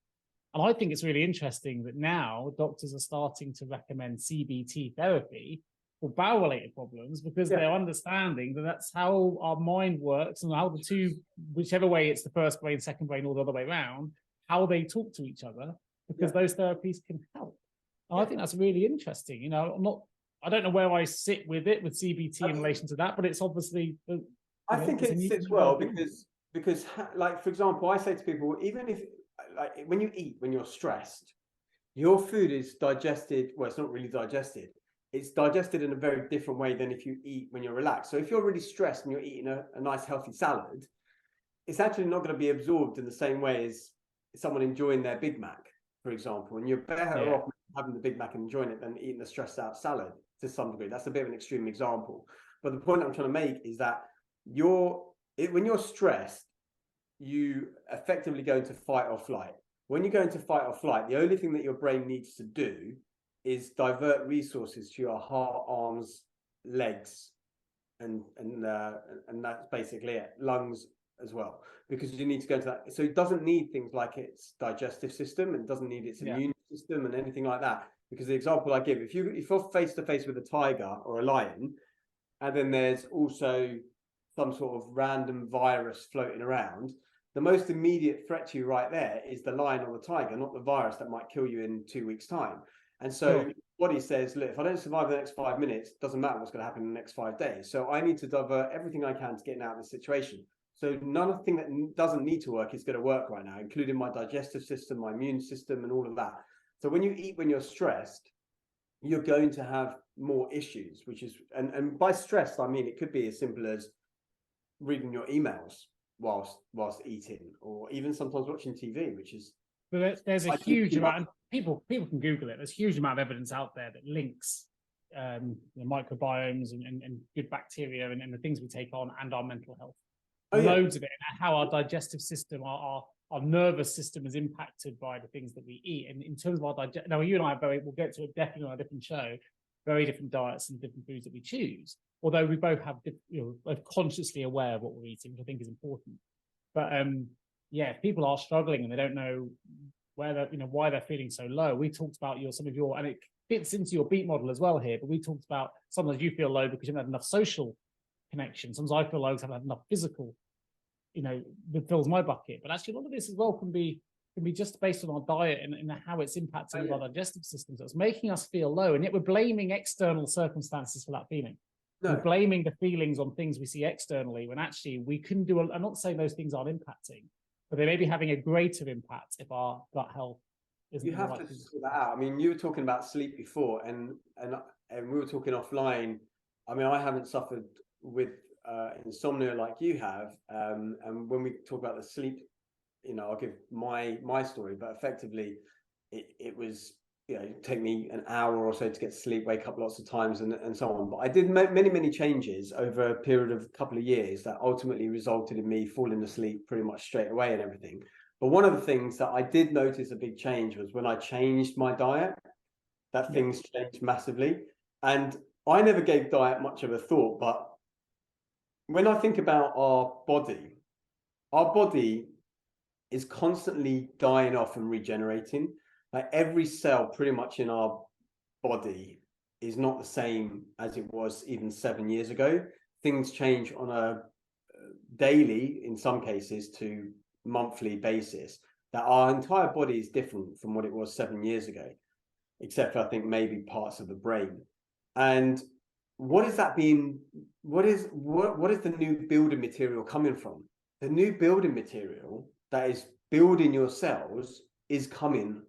And I think it's really interesting that now doctors are starting to recommend CBT therapy for bowel-related problems, because they're understanding that that's how our mind works, and how the two, whichever way it's the first brain, second brain, or the other way around, how they talk to each other, because those therapies can help. And I think that's really interesting. You know, I don't know where I sit with it, with CBT in relation to that, but it's obviously. I think it sits well because, like, for example, I say to people, even if, like, when you eat, when you're stressed, your food is digested. Well, it's not really digested. It's digested in a very different way than if you eat when you're relaxed. So if you're really stressed and you're eating a nice healthy salad, it's actually not going to be absorbed in the same way as someone enjoying their Big Mac, for example. And you're better off having the Big Mac and enjoying it than eating the stressed out salad to some degree. That's a bit of an extreme example. But the point I'm trying to make is that when you're stressed, you effectively go into fight or flight. When you go into fight or flight, the only thing that your brain needs to do is divert resources to your heart, arms, legs, and that's basically it. Lungs as well, because you need to go into that. So it doesn't need things like its digestive system, and it doesn't need its immune system and anything like that. Because the example I give, if you're face to face with a tiger or a lion, and then there's also some sort of random virus floating around, the most immediate threat to you right there is the lion or the tiger, not the virus that might kill you in 2 weeks' time. And so what he says, look, if I don't survive the next 5 minutes, it doesn't matter what's going to happen in the next 5 days. So I need to divert everything I can to get out of this situation. So nothing that doesn't need to work is going to work right now, including my digestive system, my immune system, and all of that. So when you eat when you're stressed, you're going to have more issues, which is, and by stressed, I mean, it could be as simple as reading your emails whilst eating, or even sometimes watching TV, which is. But there's a huge amount. People can Google it. There's a huge amount of evidence out there that links the microbiomes and good bacteria and the things we take on, and our mental health. Loads of it, and how our digestive system, our nervous system is impacted by the things that we eat. And in terms of our digestion, now you and I we'll get to it definitely on a different show, very different diets and different foods that we choose. Although we both have, both consciously aware of what we're eating, which I think is important. But if people are struggling and they don't know where why they're feeling so low. We talked about some of your, and it fits into your beat model as well here, but we talked about sometimes you feel low because you haven't had enough social connection. Sometimes I feel low because I haven't had enough physical, that fills my bucket. But actually a lot of this as well can be can be just based on our diet and how it's impacting our digestive systems. That's making us feel low, and yet we're blaming external circumstances for that feeling. No. We're blaming the feelings on things we see externally, when actually we can do. I'm not saying those things aren't impacting, but they may be having a greater impact if our gut health isn't. You have to sort that out. I mean, you were talking about sleep before, and we were talking offline. I mean, I haven't suffered with insomnia like you have, and when we talk about the sleep, you know, I'll give my story, but effectively, it was, you know, take me an hour or so to get to sleep, wake up lots of times, and so on. But I did many changes over a period of a couple of years that ultimately resulted in me falling asleep pretty much straight away and everything. But one of the things that I did notice a big change was when I changed my diet, that things changed massively. And I never gave diet much of a thought, but when I think about our body is constantly dying off and regenerating. Like every cell pretty much in our body is not the same as it was even 7 years ago. Things change on a daily, in some cases, to monthly basis, that our entire body is different from what it was 7 years ago, except for I think maybe parts of the brain. And what is that being, what is the new building material coming from? The new building material that is building your cells is coming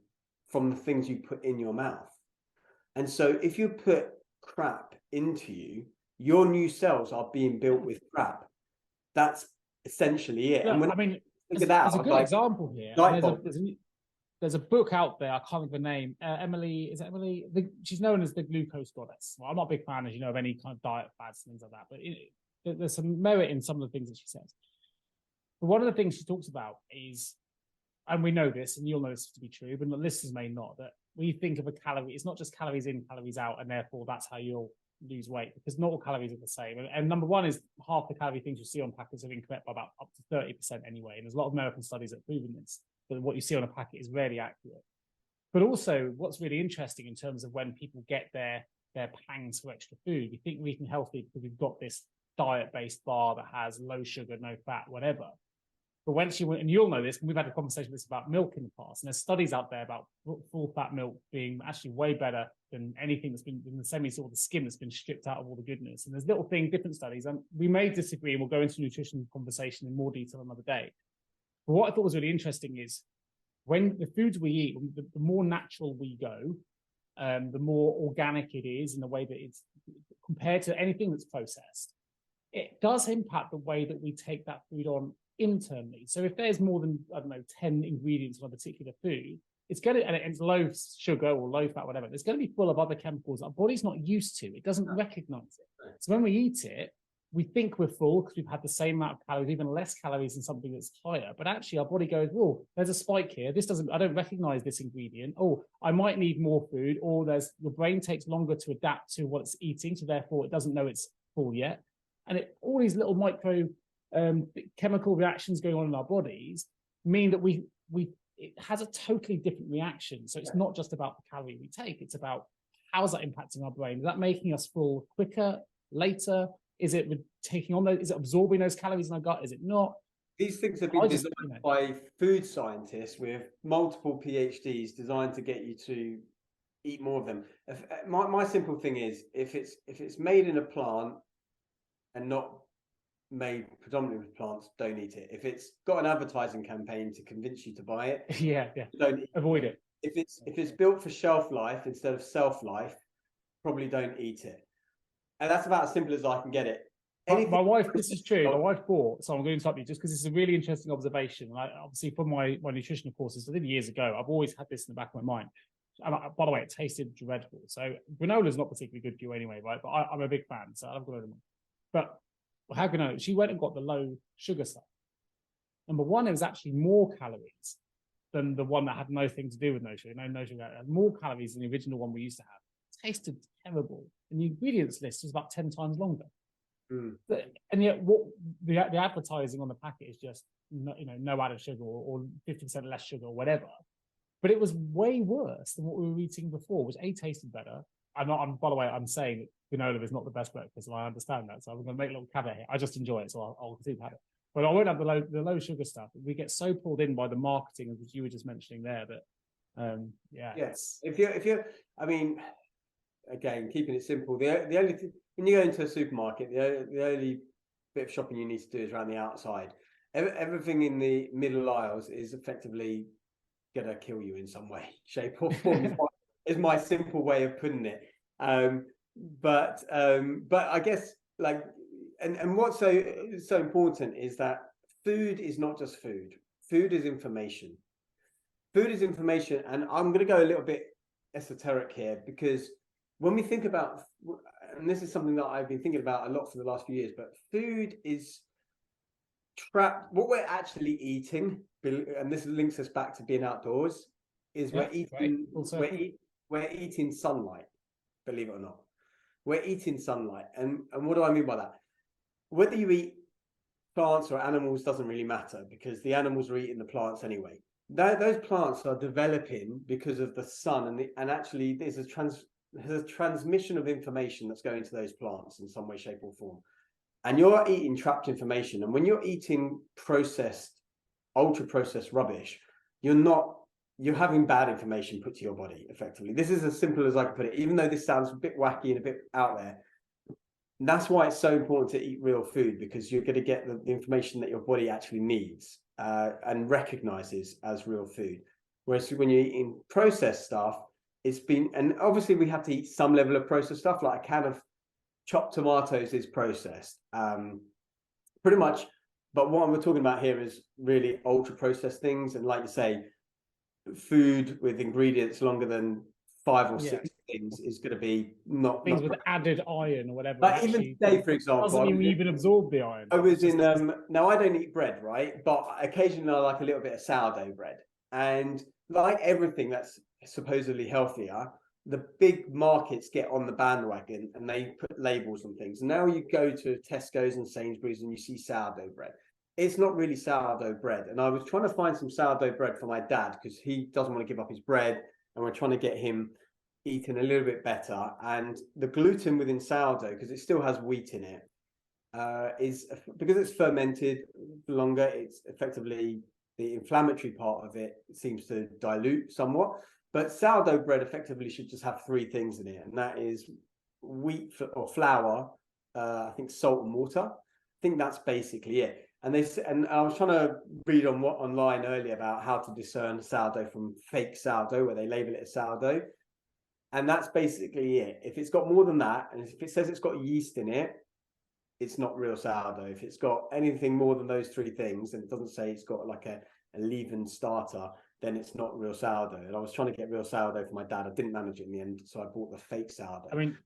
from the things you put in your mouth. And so if you put crap into you, your new cells are being built with crap. That's essentially it. Yeah, and when I mean, there's a good example here. There's a book out there, I can't remember the name. Emily, is it Emily? She's known as the glucose goddess. Well, I'm not a big fan, as you know, of any kind of diet fads and things like that, but there's some merit in some of the things that she says. But one of the things she talks about is, and we know this, and you'll know this to be true, but the listeners may not, that we think of a calorie, it's not just calories in, calories out, and therefore that's how you'll lose weight, because not all calories are the same. And number one is half the calorie things you see on packets are incorrect by about up to 30% anyway. And there's a lot of American studies that have proven this, that what you see on a packet is rarely accurate. But also what's really interesting in terms of when people get their pangs for extra food, we think we're eating healthy because we've got this diet-based bar that has low sugar, no fat, whatever. But once you, and you'll know this, and we've had a conversation with this about milk in the past, and there's studies out there about full fat milk being actually way better than anything that's been in the sort of the skim that's been stripped out of all the goodness. And there's little things, different studies, and we may disagree, and we'll go into nutrition conversation in more detail another day. But what I thought was really interesting is when the foods we eat, the more natural we go, the more organic it is in the way that it's compared to anything that's processed, it does impact the way that we take that food on internally. So if there's more than, I don't know, 10 ingredients on a particular food, it's going to, and it's low sugar or low fat, whatever, it's going to be full of other chemicals our body's not used to. It doesn't recognize it. So when we eat it, we think we're full because we've had the same amount of calories, even less calories than something that's higher. But actually our body goes, whoa, there's a spike here. I don't recognize this ingredient. Oh, I might need more food. Or your brain takes longer to adapt to what it's eating. So therefore it doesn't know it's full yet. And all these little micro chemical reactions going on in our bodies mean that it has a totally different reaction. So it's not just about the calorie we take, it's about how's that impacting our brain? Is that making us full quicker, later? Is it taking on those, is it absorbing those calories in our gut? Is it not? These things have been designed by food scientists with multiple PhDs designed to get you to eat more of them. My simple thing is, if it's made in a plant and not made predominantly with plants, don't eat it. If it's got an advertising campaign to convince you to buy it, don't avoid it. If it's built for shelf life instead of self life, probably don't eat it. And that's about as simple as I can get it. My wife, this is true. My wife bought, so I'm going to stop you just because it's a really interesting observation. And obviously from my nutritional courses, I did years ago, I've always had this in the back of my mind. And by the way, it tasted dreadful. So granola is not particularly good for you anyway, right? But I'm a big fan, so I've got it. But how can I know? She went and got the low sugar stuff. Number one, it was actually more calories than the one that had nothing to do with no sugar. No sugar. It had more calories than the original one we used to have. It tasted terrible. And the ingredients list was about 10 times longer. And yet what the advertising on the packet is just no added sugar or 50% less sugar or whatever. But it was way worse than what we were eating before, which tasted better. By the way, I'm saying granola is not the best breakfast, and I understand that. So I'm going to make a little caveat here. I just enjoy it, so I'll do that. But I won't have the low sugar stuff. We get so pulled in by the marketing, as you were just mentioning there, that yes. If you're, I mean, again, keeping it simple. The only thing, when you go into a supermarket, the only bit of shopping you need to do is around the outside. Everything in the middle aisles is effectively gonna kill you in some way, shape, or form. Is my simple way of putting it. But I guess, like, and what's so important is that food is not just food. Food is information. Food is information, and I'm going to go a little bit esoteric here, because when we think about, and this is something that I've been thinking about a lot for the last few years, but food is trapped. What we're actually eating, and this links us back to being outdoors, is we're eating sunlight. Believe it or not, we're eating sunlight. And what do I mean by that? Whether you eat plants or animals doesn't really matter, because the animals are eating the plants anyway. Those plants are developing because of the sun, and actually there's a transmission of information that's going to those plants in some way, shape, or form. And you're eating trapped information. And when you're eating processed, ultra processed rubbish, you're having bad information put to your body, effectively. This is as simple as I can put it, even though this sounds a bit wacky and a bit out there. And that's why it's so important to eat real food, because you're going to get the information that your body actually needs and recognizes as real food. Whereas when you're eating processed stuff, and obviously we have to eat some level of processed stuff, like a can of chopped tomatoes is processed, pretty much. But what we're talking about here is really ultra processed things. And like you say, food with ingredients longer than 5 or 6 things is going to be not things with added iron or whatever. But even today, for example, doesn't even absorb the iron. I was in now I don't eat bread, right? But occasionally I like a little bit of sourdough bread. And like everything that's supposedly healthier, the big markets get on the bandwagon and they put labels on things. And now you go to Tesco's and Sainsbury's and you see sourdough bread. It's not really sourdough bread. And I was trying to find some sourdough bread for my dad, because he doesn't want to give up his bread, and we're trying to get him eating a little bit better. And the gluten within sourdough, because it still has wheat in it, is because it's fermented longer, it's effectively the inflammatory part of it seems to dilute somewhat. But sourdough bread effectively should just have 3 things in it, and that is wheat or flour, I think salt and water. I think that's basically it. And I was trying to read online earlier about how to discern sourdough from fake sourdough, where they label it as sourdough. And that's basically it. If it's got more than that, and if it says it's got yeast in it, it's not real sourdough. If it's got anything more than those 3 things, and it doesn't say it's got like a leaven starter, then it's not real sourdough. And I was trying to get real sourdough for my dad. I didn't manage it in the end, so I bought the fake sourdough. I mean,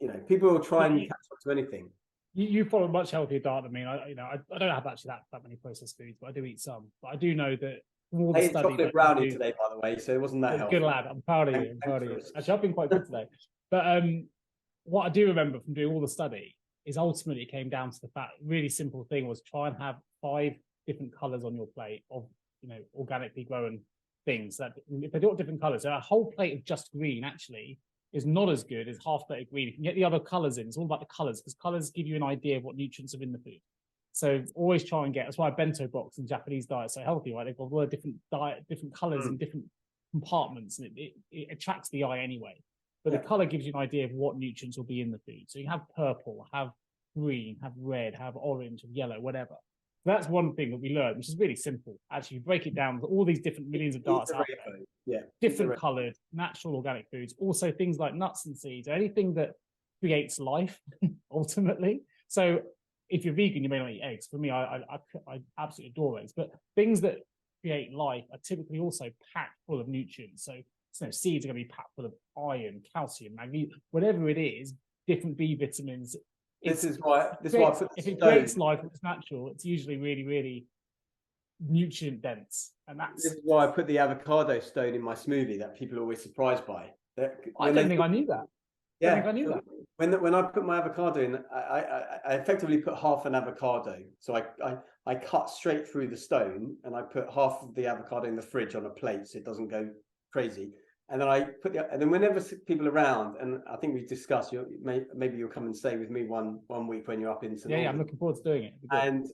but, people will try and catch up to anything. You follow a much healthier diet than me. I don't have actually that many processed foods, but I do eat some. But I do know that all the study chocolate brownie today, by the way, so it wasn't that healthy. Good lad. I'm proud of you. I'm proud of you. Actually, I've been quite good today. But what I do remember from doing all the study is ultimately it came down to the fact, really simple thing was try and have 5 different colors on your plate of organically grown things. That if they're all different colors, so a whole plate of just green actually is not as good as half plate of green. You can get the other colors in. It's all about the colors, because colors give you an idea of what nutrients are in the food. So always try and that's why a bento box in Japanese diet is so healthy, right? They've got all the different colors in different compartments, and it attracts the eye anyway. But the color gives you an idea of what nutrients will be in the food. So you have purple, have green, have red, have orange, have yellow, whatever. So that's one thing that we learned, which is really simple. Actually, you break it down to all these different millions of diets out there. Different colored, natural organic foods. Also things like nuts and seeds, or anything that creates life, ultimately. So if you're vegan, you may not eat eggs. For me, I absolutely adore eggs. But things that create life are typically also packed full of nutrients. So seeds are going to be packed full of iron, calcium, magnesium, whatever it is, different B vitamins. This is why if it creates life, it's natural. It's usually really, really nutrient dense, and this is why I put the avocado stone in my smoothie that people are always surprised by. I don't think I knew that. Yeah, I think I knew that. When I put my avocado in, I effectively put half an avocado. So I cut straight through the stone, and I put half of the avocado in the fridge on a plate so it doesn't go crazy. And then I put and then whenever people around, and I think we've discussed, maybe you'll come and stay with me one week when you're up in St. Yeah, I'm looking forward to doing it. And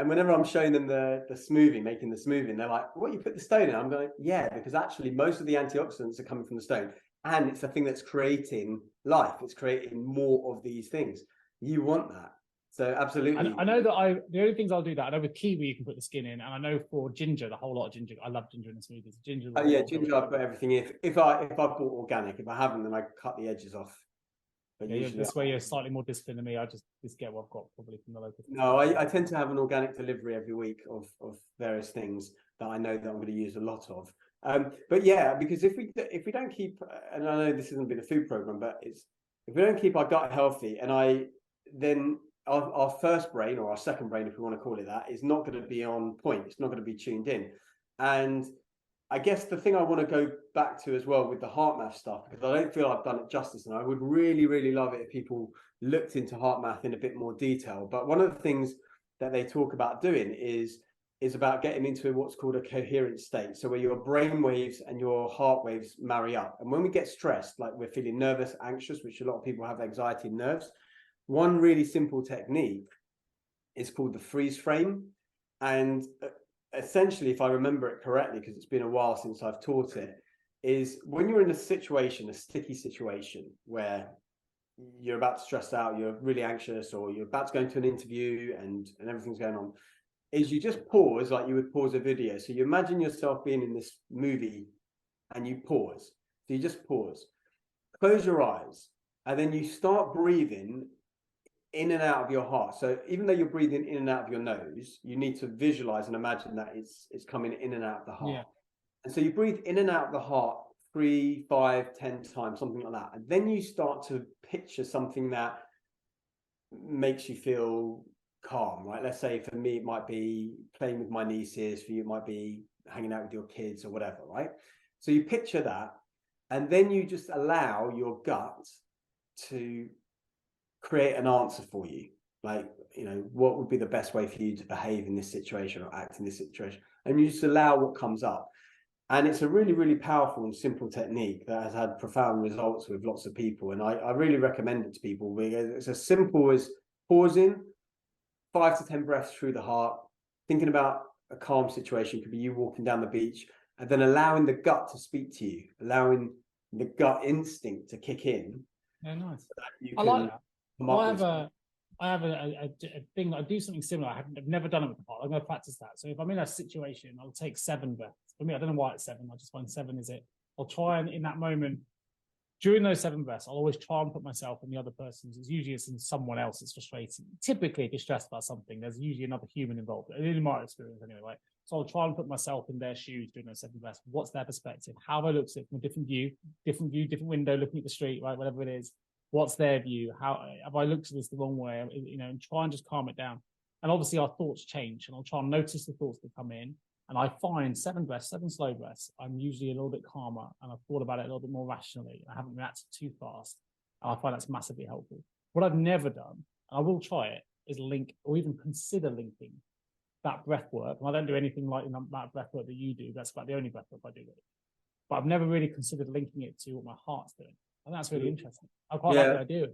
whenever I'm showing them the smoothie, making the smoothie, and they're like, "What, you put the stone in?" I'm going, "Yeah, because actually most of the antioxidants are coming from the stone, and it's the thing that's creating life. It's creating more of these things. You want that." So absolutely. I know that the only things I'll do that, I know with kiwi you can put the skin in, and I know for ginger, the whole lot of ginger. I love ginger in the smoothies. Ginger. Oh yeah, ginger. I put everything in. If I bought organic, if I haven't, then I cut the edges off. But yeah, this way you're slightly more disciplined than me. I just get what I've got probably from the local. No, I tend to have an organic delivery every week of various things that I know that I'm going to use a lot of. But yeah, because if we don't keep, and I know this isn't been a food program, but if we don't keep our gut healthy, and then our first brain, or our second brain, if we want to call it that, is not going to be on point. It's not going to be tuned in. And I guess the thing I want to go back to as well with the HeartMath stuff, because I don't feel I've done it justice, and I would really, really love it if people looked into HeartMath in a bit more detail. But one of the things that they talk about doing is about getting into what's called a coherent state. So where your brain waves and your heart waves marry up. And when we get stressed, like we're feeling nervous, anxious, which a lot of people have anxiety and nerves, one really simple technique is called the freeze frame. And essentially, if I remember it correctly, because it's been a while since I've taught it, is when you're in a situation, a sticky situation, where you're about to stress out, you're really anxious, or you're about to go into an interview and everything's going on, is you just pause like you would pause a video. So you imagine yourself being in this movie and you pause. So you just pause, close your eyes, and then you start breathing in and out of your heart. So even though you're breathing in and out of your nose, you need to visualize and imagine that it's coming in and out of the heart. Yeah. And so you breathe in and out of the heart 3, 5, 10 times, something like that. And then you start to picture something that makes you feel calm, right? Let's say for me, it might be playing with my nieces. For you, it might be hanging out with your kids or whatever, right? So you picture that, and then you just allow your gut to create an answer for you. Like, what would be the best way for you to behave in this situation or act in this situation? And you just allow what comes up. And it's a really, really powerful and simple technique that has had profound results with lots of people. And I really recommend it to people. It's as simple as pausing, 5 to 10 breaths through the heart, thinking about a calm situation. It could be you walking down the beach, and then allowing the gut to speak to you, allowing the gut instinct to kick in. Yeah, nice. I like that. I have a thing. I do something similar. I've never done it with the heart. I'm going to practice that. So if I'm in a situation, I'll take 7 breaths. For me, I don't know why it's 7. I just find 7 is it. I'll try and in that moment, during those 7 breaths, I'll always try and put myself in the other person's. Usually it's in someone else that's frustrating. Typically, if you're stressed about something, there's usually another human involved. In my experience, anyway, right? So I'll try and put myself in their shoes during those 7 breaths. What's their perspective? How have I looked at it from a different view, different window, looking at the street, right? Whatever it is. What's their view? How have I looked at this the wrong way? And try and just calm it down. And obviously our thoughts change, and I'll try and notice the thoughts that come in. And I find 7 breaths, 7 slow breaths, I'm usually a little bit calmer, and I've thought about it a little bit more rationally. I haven't reacted too fast. And I find that's massively helpful. What I've never done, and I will try it, is link or even consider linking that breath work. And I don't do anything like that breath work that you do. That's about the only breath work I do. But I've never really considered linking it to what my heart's doing. And that's really interesting. I quite like the idea.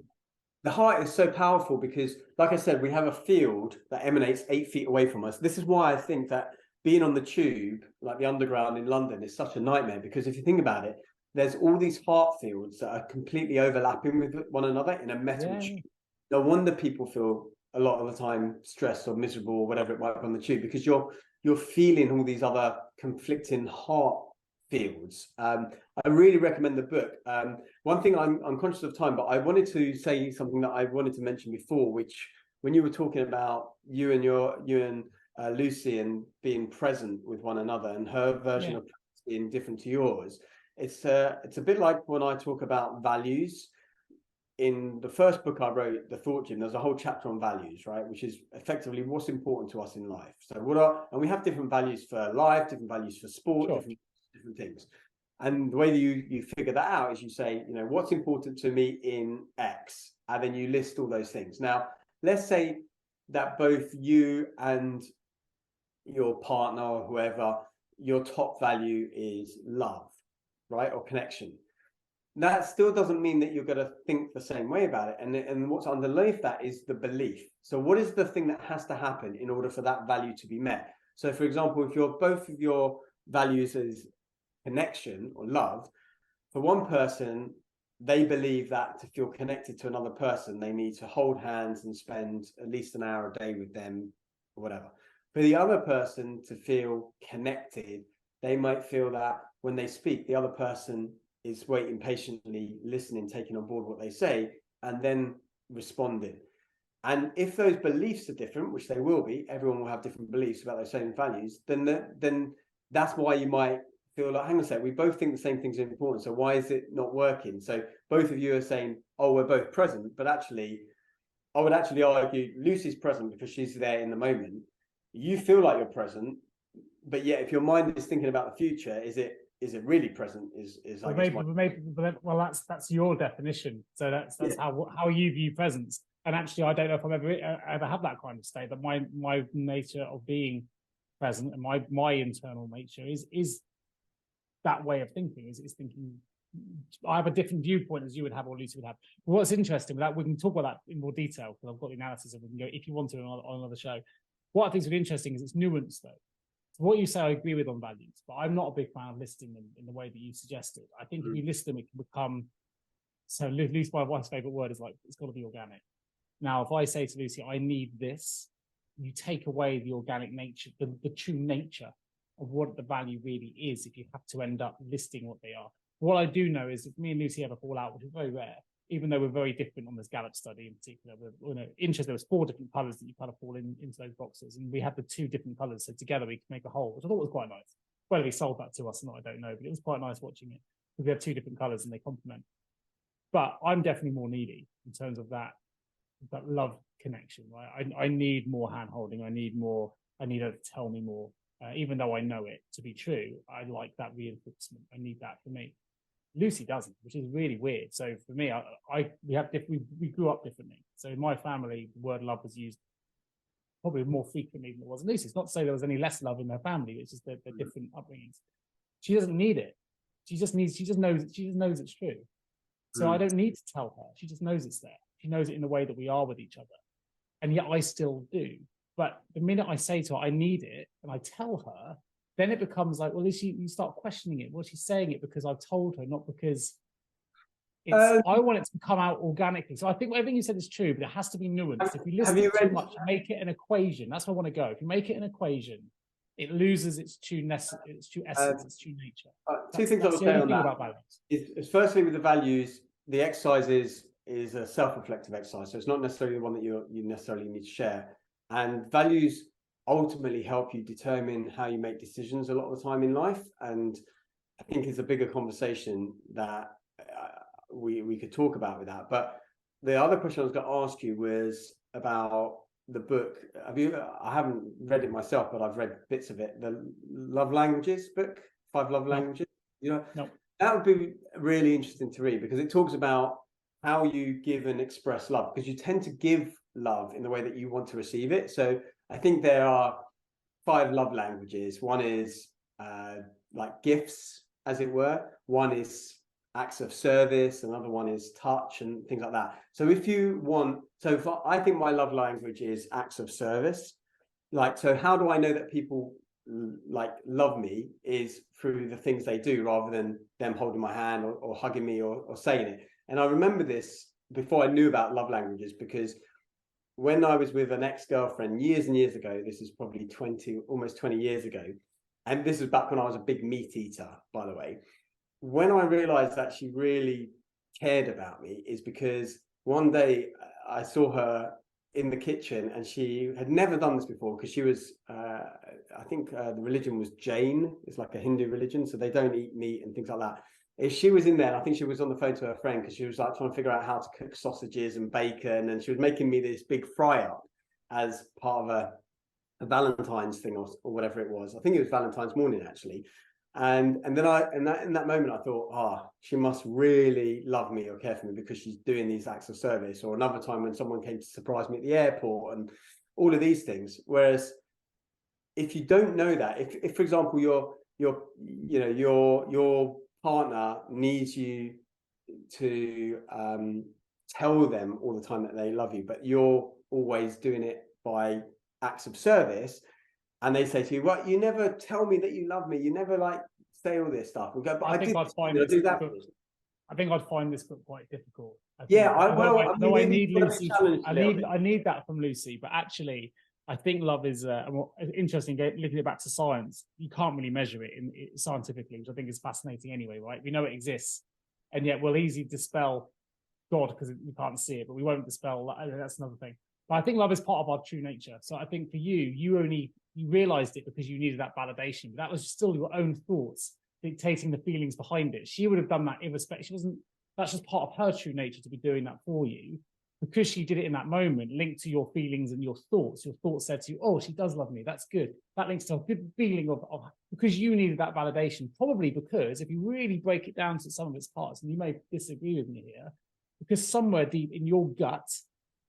The heart is so powerful because, like I said, we have a field that emanates 8 feet away from us. This is why I think that being on the tube, like the underground in London, is such a nightmare. Because if you think about it, there's all these heart fields that are completely overlapping with one another in a metal tube. No wonder people feel a lot of the time stressed or miserable or whatever it might be on the tube, because you're feeling all these other conflicting heart fields. I really recommend the book. One thing, I'm conscious of time, but I wanted to say something that I wanted to mention before, which when you were talking about you and Lucy and being present with one another, and her version of being different to yours, it's a bit like when I talk about values. In the first book I wrote, The Thought Gym, there's a whole chapter on values, right? Which is effectively what's important to us in life. So and we have different values for life, different values for sport, different things. And the way that you figure that out is you say, what's important to me in X, and then you list all those things. Now, let's say that both you and your partner or whoever, your top value is love. right, or connection. That still doesn't mean that you're going to think the same way about it. And what's underneath that is the belief. So what is the thing that has to happen in order for that value to be met? So for example, if both of your values is connection or love, for one person, they believe that to feel connected to another person, they need to hold hands and spend at least an hour a day with them or whatever. For the other person to feel connected, they might feel that when they speak, the other person is waiting patiently, listening, taking on board what they say, and then responding. And if those beliefs are different, which they will be, everyone will have different beliefs about those same values, then that's why you might feel like, hang on a sec, we both think the same things are important, so why is it not working? So both of you are saying, oh, we're both present, but actually, I would actually argue Lucy's present because she's there in the moment. You feel like you're present, but yet if your mind is thinking about the future, is it really present? Well, that's your definition. So that's how you view presence. And actually, I don't know if I've ever have that kind of state. That my nature of being present and my internal nature is that way of thinking. Is thinking. I have a different viewpoint as you would have or Lucy would have. But what's interesting, we can talk about that in more detail because I've got the analysis and we can go if you want to on another show. What I think is really interesting is it's nuanced though. What you say, I agree with on values, but I'm not a big fan of listing them in the way that you suggested. I think if you list them, it can become, so at least my wife's favorite word is like, it's got to be organic. Now, if I say to Lucy, I need this, you take away the organic nature, the true nature of what the value really is if you have to end up listing what they are. What I do know is if me and Lucy ever fall out, which is very rare, even though we're very different on this Gallup study in particular, there was 4 different colors that you kind of fall into those boxes, and we had the 2 different colors, so together we could make a whole, which I thought was quite nice. Whether he sold that to us or not, I don't know, but it was quite nice watching it because we have 2 different colors and they complement. But I'm definitely more needy in terms of that love connection, right? I need more hand holding. I need her to tell me more, even though I know it to be true. I like that reinforcement. I need that for me. Lucy doesn't, which is really weird. So for me, we grew up differently. So in my family, the word love was used probably more frequently than it was in Lucy's. Not to say there was any less love in her family, it's just the different upbringings. She doesn't need it. She just knows it's true. So I don't need to tell her. She just knows it's there. She knows it in the way that we are with each other. And yet I still do. But the minute I say to her, I need it, and I tell her, then it becomes like, well, you start questioning it. Well, she's saying it because I've told her, not because I want it to come out organically. So I think everything you said is true, but it has to be nuanced. If you listen too much, make it an equation. That's where I want to go. If you make it an equation, it loses its true essence, its true nature. 2 things I would say on that is firstly with the values, the exercise is a self-reflective exercise. So it's not necessarily the one that you necessarily need to share. And values ultimately help you determine how you make decisions a lot of the time in life. And I think it's a bigger conversation that we could talk about with that. But the other question I was going to ask you was about the book. I haven't read it myself, but I've read bits of it. The Love Languages book, 5 Love Languages. No. That would be really interesting to read because it talks about how you give and express love, because you tend to give love in the way that you want to receive it. So I think there are 5 love languages. One is like gifts, as it were. One is acts of service. Another one is touch and things like that. So if you want, I think my love language is acts of service. So how do I know that people love me is through the things they do rather than them holding my hand or hugging me or saying it. And I remember this before I knew about love languages, because when I was with an ex-girlfriend years and years ago, this is probably almost 20 years ago, and this is back when I was a big meat eater, by the way, when I realized that she really cared about me is because one day I saw her in the kitchen and she had never done this before, because she was, I think the religion was Jain. It's like a Hindu religion, so they don't eat meat and things like that. She was in there, and I think she was on the phone to her friend because she was like trying to figure out how to cook sausages and bacon, and she was making me this big fry up as part of a Valentine's thing or whatever it was. I think it was Valentine's morning actually. And then in that moment I thought, she must really love me or care for me because she's doing these acts of service. Or another time when someone came to surprise me at the airport and all of these things. Whereas if you don't know that, if for example your partner needs you to tell them all the time that they love you, but you're always doing it by acts of service, and they say to you, well, you never tell me that you love me, you never like say all this stuff, and go, but I think I'd find do that. I think I'd find this book quite difficult. I need Lucy. I need that from Lucy, but actually, I think love is interesting. Looking it back to science, you can't really measure it scientifically, which I think is fascinating anyway, right? We know it exists, and yet we'll easily dispel God because we can't see it, but we won't dispel that. That's another thing. But I think love is part of our true nature. So I think for you realized it because you needed that validation. But that was still your own thoughts dictating the feelings behind it. She would have done that irrespective. That's just part of her true nature to be doing that for you. Because she did it in that moment, linked to your feelings and your thoughts. Your thoughts said to you, oh, she does love me. That's good. That links to a good feeling of because you needed that validation. Probably because if you really break it down to some of its parts, and you may disagree with me here, because somewhere deep in your gut,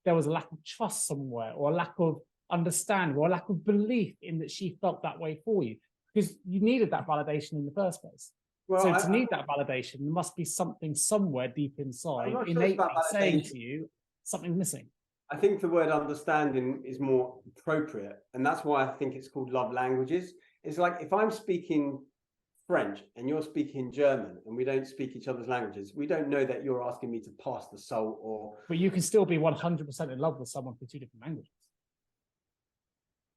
there was a lack of trust somewhere, or a lack of understanding, or a lack of belief in that she felt that way for you, because you needed that validation in the first place. Well, so to need that validation, there must be something somewhere deep inside, innately saying to you, something's missing. I think the word understanding is more appropriate, and that's why I think it's called love languages. It's like if I'm speaking French and you're speaking German and we don't speak each other's languages, we don't know that you're asking me to pass the soul or... But you can still be 100% in love with someone for two different languages.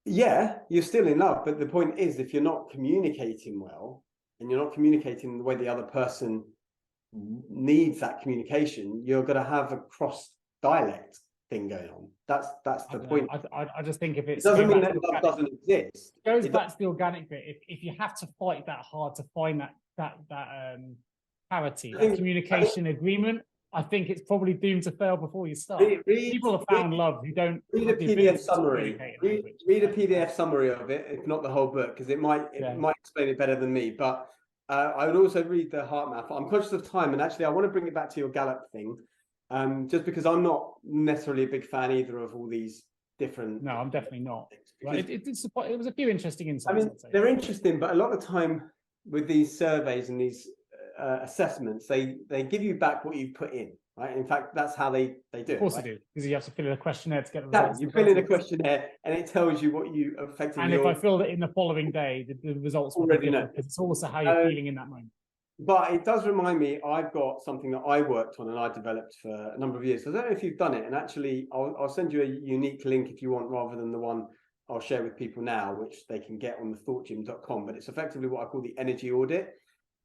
Yeah, you're still in love, but the point is, if you're not communicating well and you're not communicating the way the other person needs that communication, you're going to have a cross dialect thing going on. That's the point. I just think if it doesn't mean that love doesn't exist. It goes back to the organic bit. If you have to fight that hard to find that parity, that communication agreement, I think it's probably doomed to fail before you start. People have found love who don't read a PDF summary. Read a PDF summary of it, if not the whole book, because it might explain it better than me. But I would also read the HeartMath. I'm conscious of time, and actually I want to bring it back to your Gallup thing. Just because I'm not necessarily a big fan either of all these different... No, I'm definitely not. Right. It was a few interesting insights. I mean, they're interesting, but a lot of the time with these surveys and these assessments, they give you back what you put in, right? In fact, that's how they do it. Of course right? they do, because you have to fill in a questionnaire to get the results. You fill in a questionnaire and it tells you what you effectively... And if I filled it in the following day, the results will be different, because it's also how you're feeling in that moment. But it does remind me, I've got something that I worked on and I developed for a number of years. So I don't know if you've done it, and actually I'll send you a unique link if you want, rather than the one I'll share with people now, which they can get on the thoughtgym.com. But it's effectively what I call the energy audit.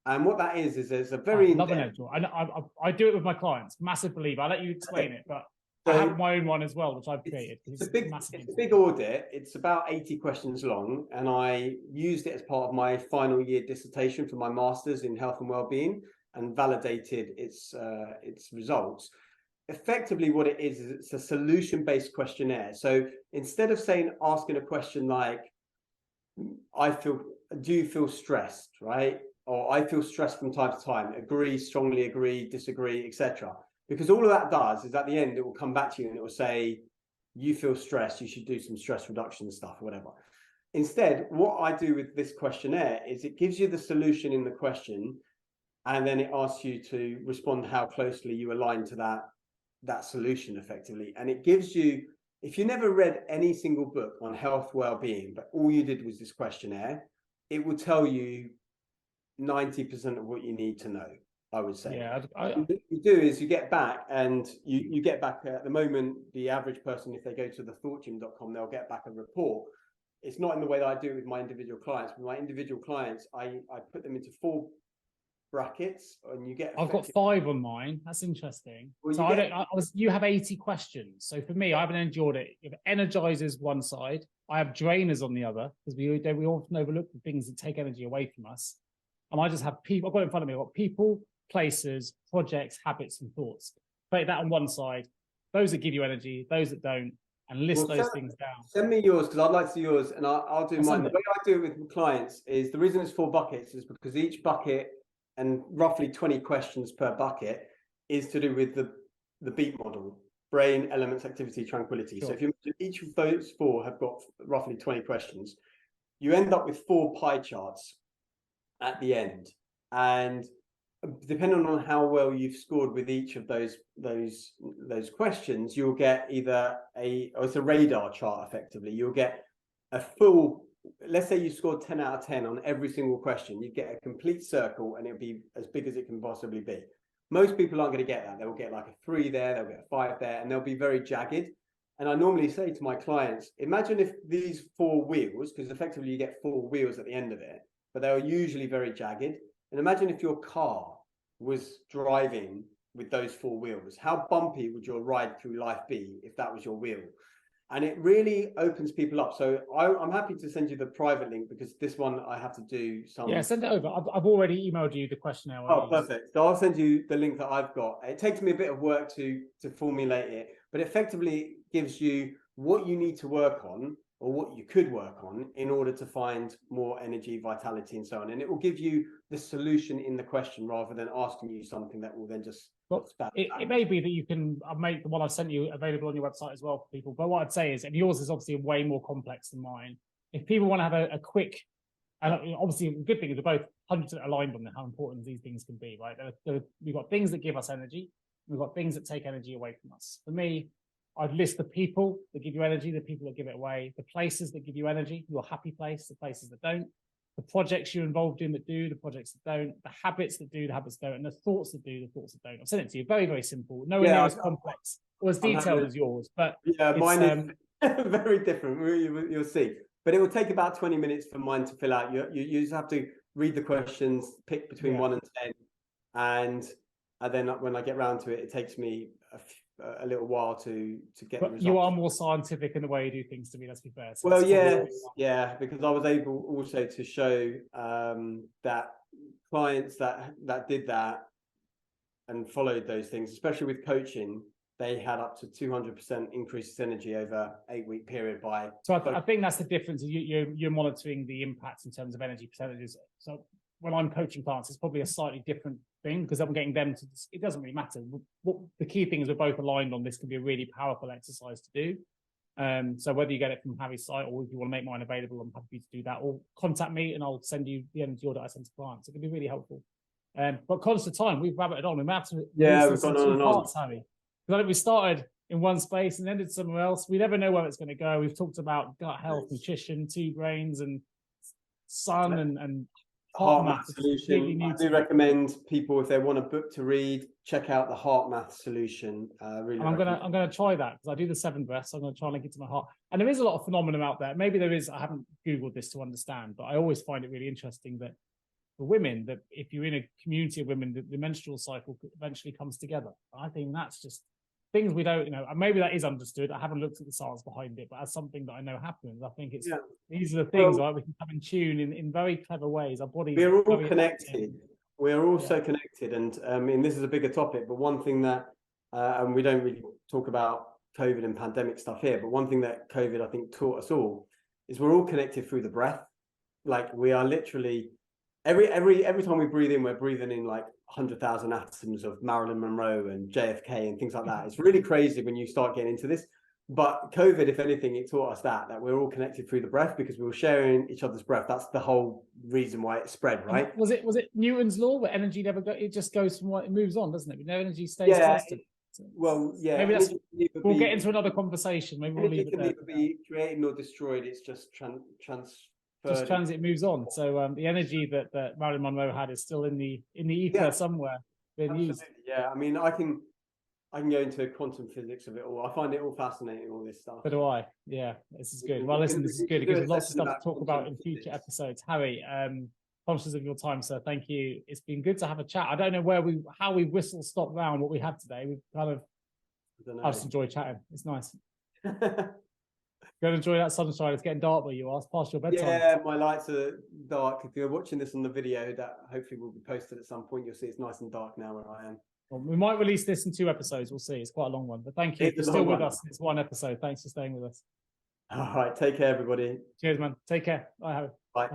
And what that is there's a very... I do it with my clients, massive believer. I'll let you explain it, but I have my own one as well, which I've created. It's a big audit. It's about 80 questions long, and I used it as part of my final year dissertation for my master's in health and well-being, and validated its results. Effectively, what it is it's a solution-based questionnaire. So instead of asking a question like, do you feel stressed, right? Or I feel stressed from time to time, agree, strongly agree, disagree, etc. Because all of that does is at the end, it will come back to you and it will say, you feel stressed, you should do some stress reduction stuff or whatever. Instead, what I do with this questionnaire is it gives you the solution in the question, and then it asks you to respond how closely you align to that solution effectively. And it gives you, if you never read any single book on health, well-being, but all you did was this questionnaire, it will tell you 90% of what you need to know, I would say. Yeah, what you do is you get back, and you get back at the moment, the average person, if they go to the thoughtgym.com, they'll get back a report. It's not in the way that I do it with my individual clients. With my individual clients, I put them into 4 brackets, and you get... I've got 5 on mine. That's interesting. Well, so you have 80 questions. So for me, I have an energy audit. If it energizes one side, I have drainers on the other, because we often overlook the things that take energy away from us. And I just have people, I've got it in front of me, I've got people, places, projects, habits, and thoughts. Put that on one side, those that give you energy, those that don't, and list those things down. Send me yours, because I'd like to see yours, and I'll do mine. The way I do it with clients is, the reason it's 4 buckets is because each bucket, and roughly 20 questions per bucket, is to do with the Beech model: brain, elements, activity, tranquility. Sure. So if you each of those 4 have got roughly 20 questions, you end up with 4 pie charts at the end. And depending on how well you've scored with each of those questions, you'll get either it's a radar chart effectively. You'll get a full, let's say you scored 10 out of 10 on every single question, you get a complete circle and it'll be as big as it can possibly be. Most people aren't going to get that. They'll get like a 3 there, they'll get a 5 there, and they'll be very jagged. And I normally say to my clients, imagine if these 4 wheels, because effectively you get 4 wheels at the end of it, but they're usually very jagged. And imagine if your car was driving with those 4 wheels, how bumpy would your ride through life be if that was your wheel? And it really opens people up. So I'm happy to send you the private link, because this one I have to do some. Yeah, send it over. I've already emailed you the questionnaire. Oh, perfect. So I'll send you the link that I've got. It takes me a bit of work to formulate it, but effectively gives you what you need to work on, or what you could work on, in order to find more energy, vitality, and so on. And it will give you the solution in the question, rather than asking you something that will then just. Well, it may be that you can make the one I've sent you available on your website as well for people. But what I'd say is, and yours is obviously way more complex than mine. If people want to have a quick, and obviously the good thing is we're both 100% aligned on how important these things can be, right? We've got things that give us energy. We've got things that take energy away from us. For me, I'd list the people that give you energy, the people that give it away, the places that give you energy, your happy place, the places that don't, the projects you're involved in that do, the projects that don't, the habits that do, the habits that don't, and the thoughts that do, the thoughts that don't. I've sent it to you. Very, very simple. Nowhere near as complex or as detailed as yours, but yeah, mine is very different. You'll see. But it will take about 20 minutes for mine to fill out. You just have to read the questions, pick between 1 and 10, and then when I get round to it, it takes me a little while to get the results. You are more scientific in the way you do things, to me, let's be fair. So well, yeah, because I was able also to show that clients that did that and followed those things, especially with coaching, they had up to 200% increased energy over 8-week period by. So I think that's the difference. You're monitoring the impact in terms of energy percentages. So when I'm coaching clients, it's probably a slightly different thing, because I'm getting them to, it doesn't really matter. What the key thing is, we're both aligned on this can be a really powerful exercise to do. So whether you get it from Harry's site, or if you want to make mine available, I'm happy to do that, or contact me and I'll send you the energy order I send to clients. It can be really helpful. But conscious of time, we've rabbited on. We might have to we've gone on and on. Harry. Because I think we started in one space and ended somewhere else. We never know where it's going to go. We've talked about gut health, nutrition, 2 grains, and sun and HeartMath solution. I do recommend people, if they want a book to read, check out the HeartMath solution. Really, I'm gonna try that, because I do the 7 breaths. I'm gonna try and link it to my heart. And there is a lot of phenomenon out there. Maybe there is. I haven't Googled this to understand, but I always find it really interesting that for women, that if you're in a community of women, the menstrual cycle eventually comes together. I think that's just things we don't, and maybe that is understood. I haven't looked at the science behind it, but as something that I know happens, I think it's these are the things, right? We can come in tune in very clever ways. Our bodies. We're all connected. We're all so connected, and I mean, this is a bigger topic. But one thing that, and we don't really talk about COVID and pandemic stuff here, but one thing that COVID, I think, taught us all is we're all connected through the breath. Like, we are literally every time we breathe in, we're breathing in like 100,000 atoms of Marilyn Monroe and JFK and things like that. It's really crazy when you start getting into this. But COVID, if anything, it taught us that we're all connected through the breath, because we were sharing each other's breath. That's the whole reason why it spread, right? Was it Newton's law, where energy never goes? It just goes from what it moves on, doesn't it? No energy stays constant. Maybe that's. We'll get into another conversation. Maybe we'll leave it there. It can neither be created nor destroyed. It's just transit moves on. So the energy that Marilyn Monroe had is still in the ether somewhere being used. Yeah, I mean, I can go into quantum physics of it all. I find it all fascinating, all this stuff. So do I. Yeah, this is good. Well, listen, this is good. It gives us lots of stuff to talk about in future episodes. Harry, conscious of your time, sir, thank you. It's been good to have a chat. I don't know how we whistle stop round what we had today. We've kind of, I just enjoy chatting. It's nice. Go and enjoy that sunshine. It's getting dark where you are. It's past your bedtime. Yeah, my lights are dark. If you're watching this on the video, that hopefully will be posted at some point, you'll see it's nice and dark now where I am. Well, we might release this in 2 episodes. We'll see. It's quite a long one. But thank you for still with us. It's 1 episode. Thanks for staying with us. All right. Take care, everybody. Cheers, man. Take care. Bye, Harry. Bye.